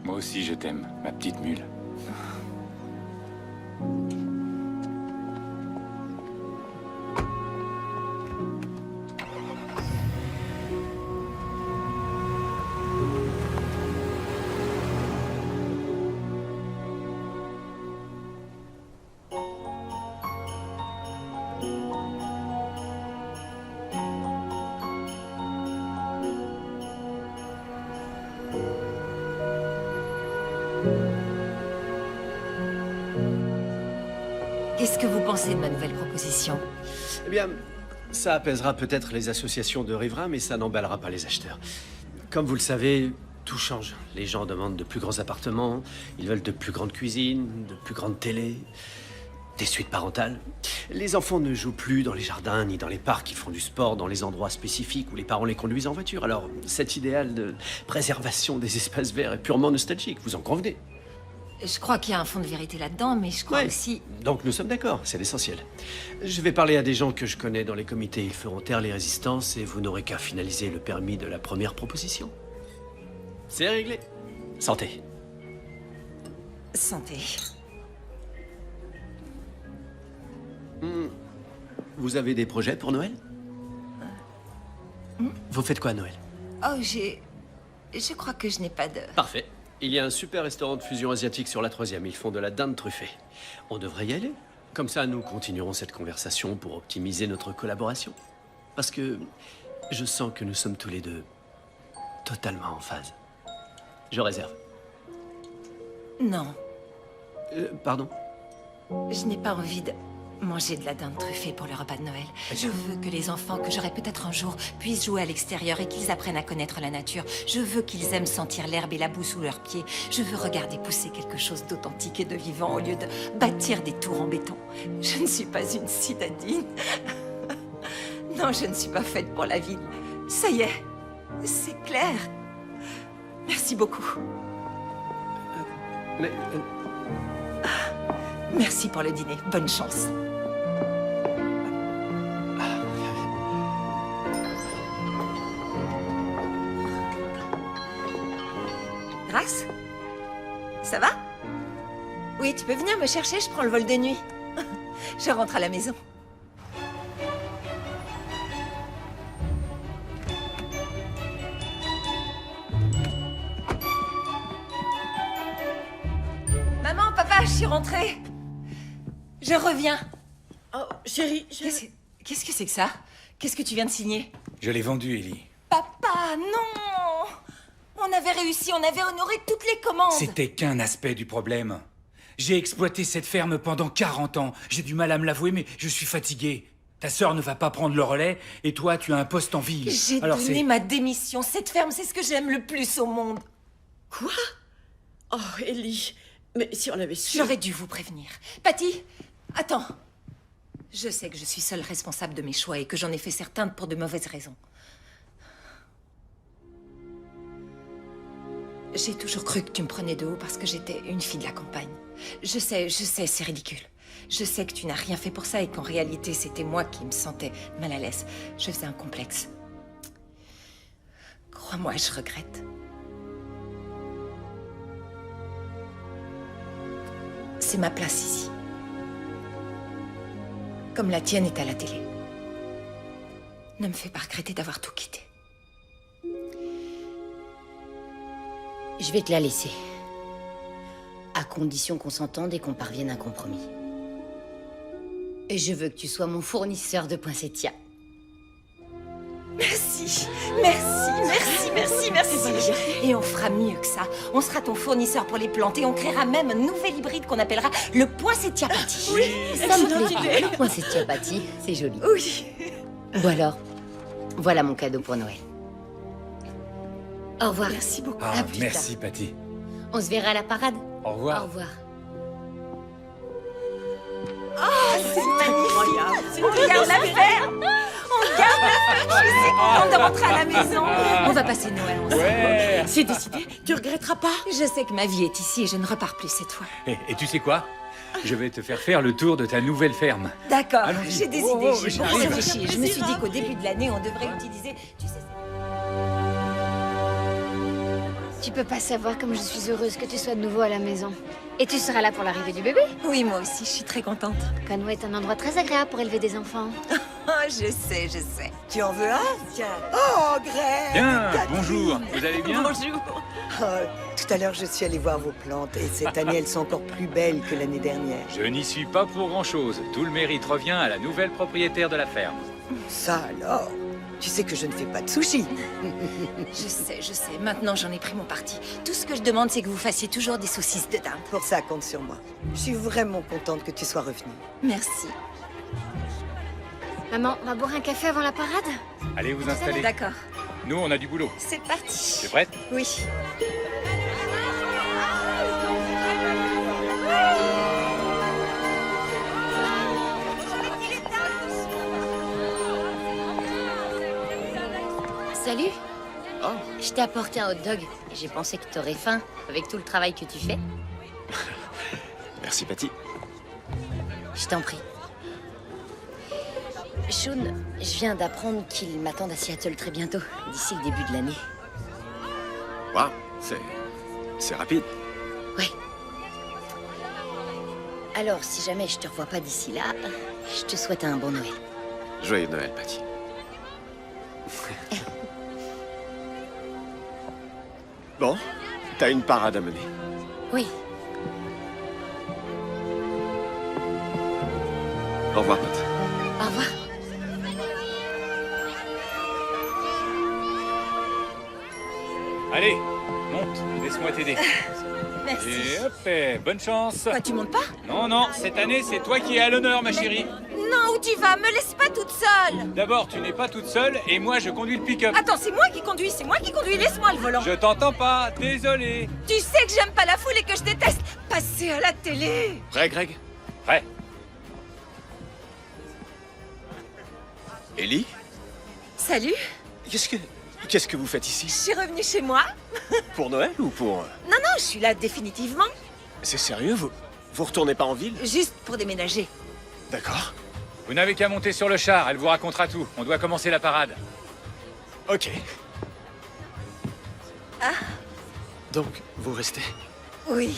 Moi aussi, je t'aime, ma petite mule. Qu'est-ce que vous pensez de ma nouvelle proposition? Eh bien, ça apaisera peut-être les associations de riverains, mais ça n'emballera pas les acheteurs. Comme vous le savez, tout change. Les gens demandent de plus grands appartements, ils veulent de plus grandes cuisines, de plus grandes télés, des suites parentales. Les enfants ne jouent plus dans les jardins ni dans les parcs, ils font du sport dans les endroits spécifiques où les parents les conduisent en voiture. Alors, cet idéal de préservation des espaces verts est purement nostalgique, vous en convenez? Je crois qu'il y a un fond de vérité là-dedans, mais je crois aussi... Donc nous sommes d'accord, c'est l'essentiel. Je vais parler à des gens que je connais dans les comités. Ils feront taire les résistances et vous n'aurez qu'à finaliser le permis de la première proposition. C'est réglé. Santé. Santé. Vous avez des projets pour Noël? Vous faites quoi à Noël? Oh, je crois que je n'ai pas de... Parfait. Il y a un super restaurant de fusion asiatique sur la 3e. Ils font de la dinde truffée. On devrait y aller. Comme ça, nous continuerons cette conversation pour optimiser notre collaboration. Parce que je sens que nous sommes tous les deux totalement en phase. Je réserve. Non, Pardon? je n'ai pas envie de manger de la dinde truffée pour le repas de Noël. Je veux que les enfants, que j'aurai peut-être un jour, puissent jouer à l'extérieur et qu'ils apprennent à connaître la nature. Je veux qu'ils aiment sentir l'herbe et la boue sous leurs pieds. Je veux regarder pousser quelque chose d'authentique et de vivant au lieu de bâtir des tours en béton. Je ne suis pas une citadine. Non, je ne suis pas faite pour la ville. Ça y est, c'est clair. Merci beaucoup. Mais... Merci pour le dîner. Bonne chance. Grace? Ça va? Oui, tu peux venir me chercher, je prends le vol de nuit. Je rentre à la maison. Maman, papa, je suis rentrée. Je reviens. Oh, chérie, Qu'est-ce que c'est que ça? Qu'est-ce que tu viens de signer? Je l'ai vendu, Ellie. Papa, non! On avait réussi, on avait honoré toutes les commandes. C'était qu'un aspect du problème. J'ai exploité cette ferme pendant 40 ans. J'ai du mal à me l'avouer, mais je suis fatigué. Ta sœur ne va pas prendre le relais, et toi, tu as un poste en ville. J'ai donné ma démission. Cette ferme, c'est ce que j'aime le plus au monde. Quoi? Oh, Ellie, mais si on avait su... J'aurais dû vous prévenir. Patty, attends. Je sais que je suis seule responsable de mes choix et que j'en ai fait certains pour de mauvaises raisons. J'ai toujours cru que tu me prenais de haut parce que j'étais une fille de la campagne. Je sais, c'est ridicule. Je sais que tu n'as rien fait pour ça et qu'en réalité, c'était moi qui me sentais mal à l'aise. Je faisais un complexe. Crois-moi, je regrette. C'est ma place ici. Comme la tienne est à la télé. Ne me fais pas regretter d'avoir tout quitté. Je vais te la laisser. À condition qu'on s'entende et qu'on parvienne à un compromis. Et je veux que tu sois mon fournisseur de poinsettias. Merci, merci. Et on fera mieux que ça. On sera ton fournisseur pour les plantes et on créera même un nouvel hybride qu'on appellera le poinsettia Patty. Oui, ça me plaît. Le poinsettia Patty, c'est joli. Oui. Ou alors, voilà mon cadeau pour Noël. Au revoir. Merci beaucoup. Ah, À plus merci, tard. Patty. On se verra à la parade. Au revoir. Au revoir. Oh, c'est magnifique. On garde la ferme. On garde la ferme. Je suis si contente de rentrer à la maison. On va passer Noël ensemble. Ouais. C'est décidé, tu regretteras pas? Je sais que ma vie est ici et je ne repars plus cette fois. Et tu sais quoi? Je vais te faire faire le tour de ta nouvelle ferme. D'accord, Allons-y. j'ai des Oh, idées, oh, j'ai beaucoup j'arrive. réfléchi. Je me suis dit qu'au début de l'année, on devrait utiliser... Tu sais... Tu peux pas savoir comme je suis heureuse que tu sois de nouveau à la maison. Et tu seras là pour l'arrivée du bébé. Oui, moi aussi, je suis très contente. Conway est un endroit très agréable pour élever des enfants. Oh, je sais. Tu en veux un? Tiens. Oh, Greg! Bien, Cathy. bonjour. Vous allez bien? Bonjour. Oh, tout à l'heure, je suis allée voir vos plantes et cette année, elles sont encore plus belles que l'année dernière. Je n'y suis pas pour grand-chose. Tout le mérite revient à la nouvelle propriétaire de la ferme. Ça alors? Tu sais que je ne fais pas de sushi. Je sais. Maintenant, j'en ai pris mon parti. Tout ce que je demande, c'est que vous fassiez toujours des saucisses de dinde. Pour ça, compte sur moi. Je suis vraiment contente que tu sois revenue. Merci. Maman, on va boire un café avant la parade? Allez vous installer. D'accord. Nous, on a du boulot. C'est parti. Tu es prête? Oui. Salut. Oh. Je t'ai apporté un hot dog. Et j'ai pensé que t'aurais faim avec tout le travail que tu fais. Merci, Patty. Je t'en prie. Sean, je viens d'apprendre qu'ils m'attendent à Seattle très bientôt, d'ici le début de l'année. Waouh, c'est rapide. Ouais. Alors, si jamais je te revois pas d'ici là, je te souhaite un bon Noël. Joyeux Noël, Patty. Bon, t'as une parade à mener. Oui. Au revoir, Pat. Au revoir. Allez, monte, laisse-moi t'aider. Merci. Et hop, bonne chance. Quoi, tu montes pas? Non, cette année, c'est toi qui es à l'honneur, ma chérie. Non, où tu vas? Me laisse pas toute seule. D'abord, tu n'es pas toute seule, et moi, je conduis le pick-up. Attends, c'est moi qui conduis. Laisse-moi le volant. Je t'entends pas, désolé. Tu sais que j'aime pas la foule et que je déteste passer à la télé. Prêt, Greg? Prêt. Ellie? Salut. Qu'est-ce que vous faites ici? Je suis revenue chez moi. Pour Noël ou pour... Non, je suis là définitivement. C'est sérieux, vous retournez pas en ville? Juste pour déménager. D'accord. Vous n'avez qu'à monter sur le char, elle vous racontera tout. On doit commencer la parade. Ok. Ah. Donc, vous restez? Oui.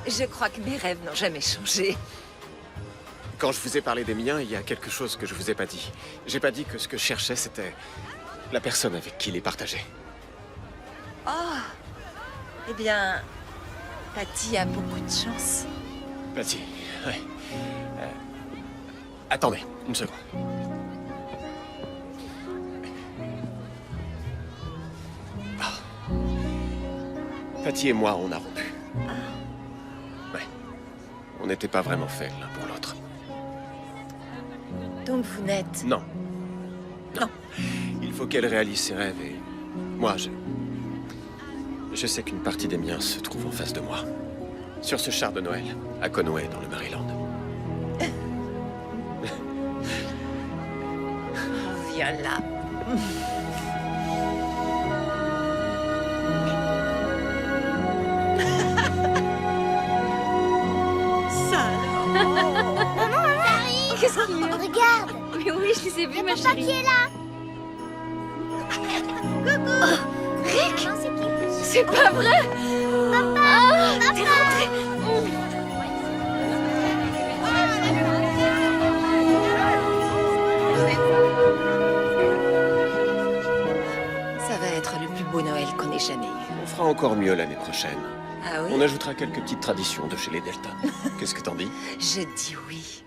Je crois que mes rêves n'ont jamais changé. Quand je vous ai parlé des miens, il y a quelque chose que je vous ai pas dit. J'ai pas dit que ce que je cherchais, c'était la personne avec qui les partager. Oh. Eh bien, Patty a beaucoup de chance. Patty, ouais. Attendez, une seconde. Patty et moi, on a rompu. Ouais. On n'était pas vraiment faits l'un pour l'autre. Donc vous n'êtes... Non. Non. Il faut qu'elle réalise ses rêves et... Moi, je sais qu'une partie des miens se trouve en face de moi. Sur ce char de Noël, à Conway, dans le Maryland. Viens là. Qu'est-ce qu'il y a? Regarde. Mais oui, je les ai vus, ma Papa chérie. qui est là. Coucou. Rick, Non, c'est qui? c'est pas vrai. Papa. T'es rentré. Ça va être le plus beau Noël qu'on ait jamais eu. On fera encore mieux l'année prochaine. Ah oui? On ajoutera quelques petites traditions de chez les Delta. Qu'est-ce que t'en dis? Je dis oui.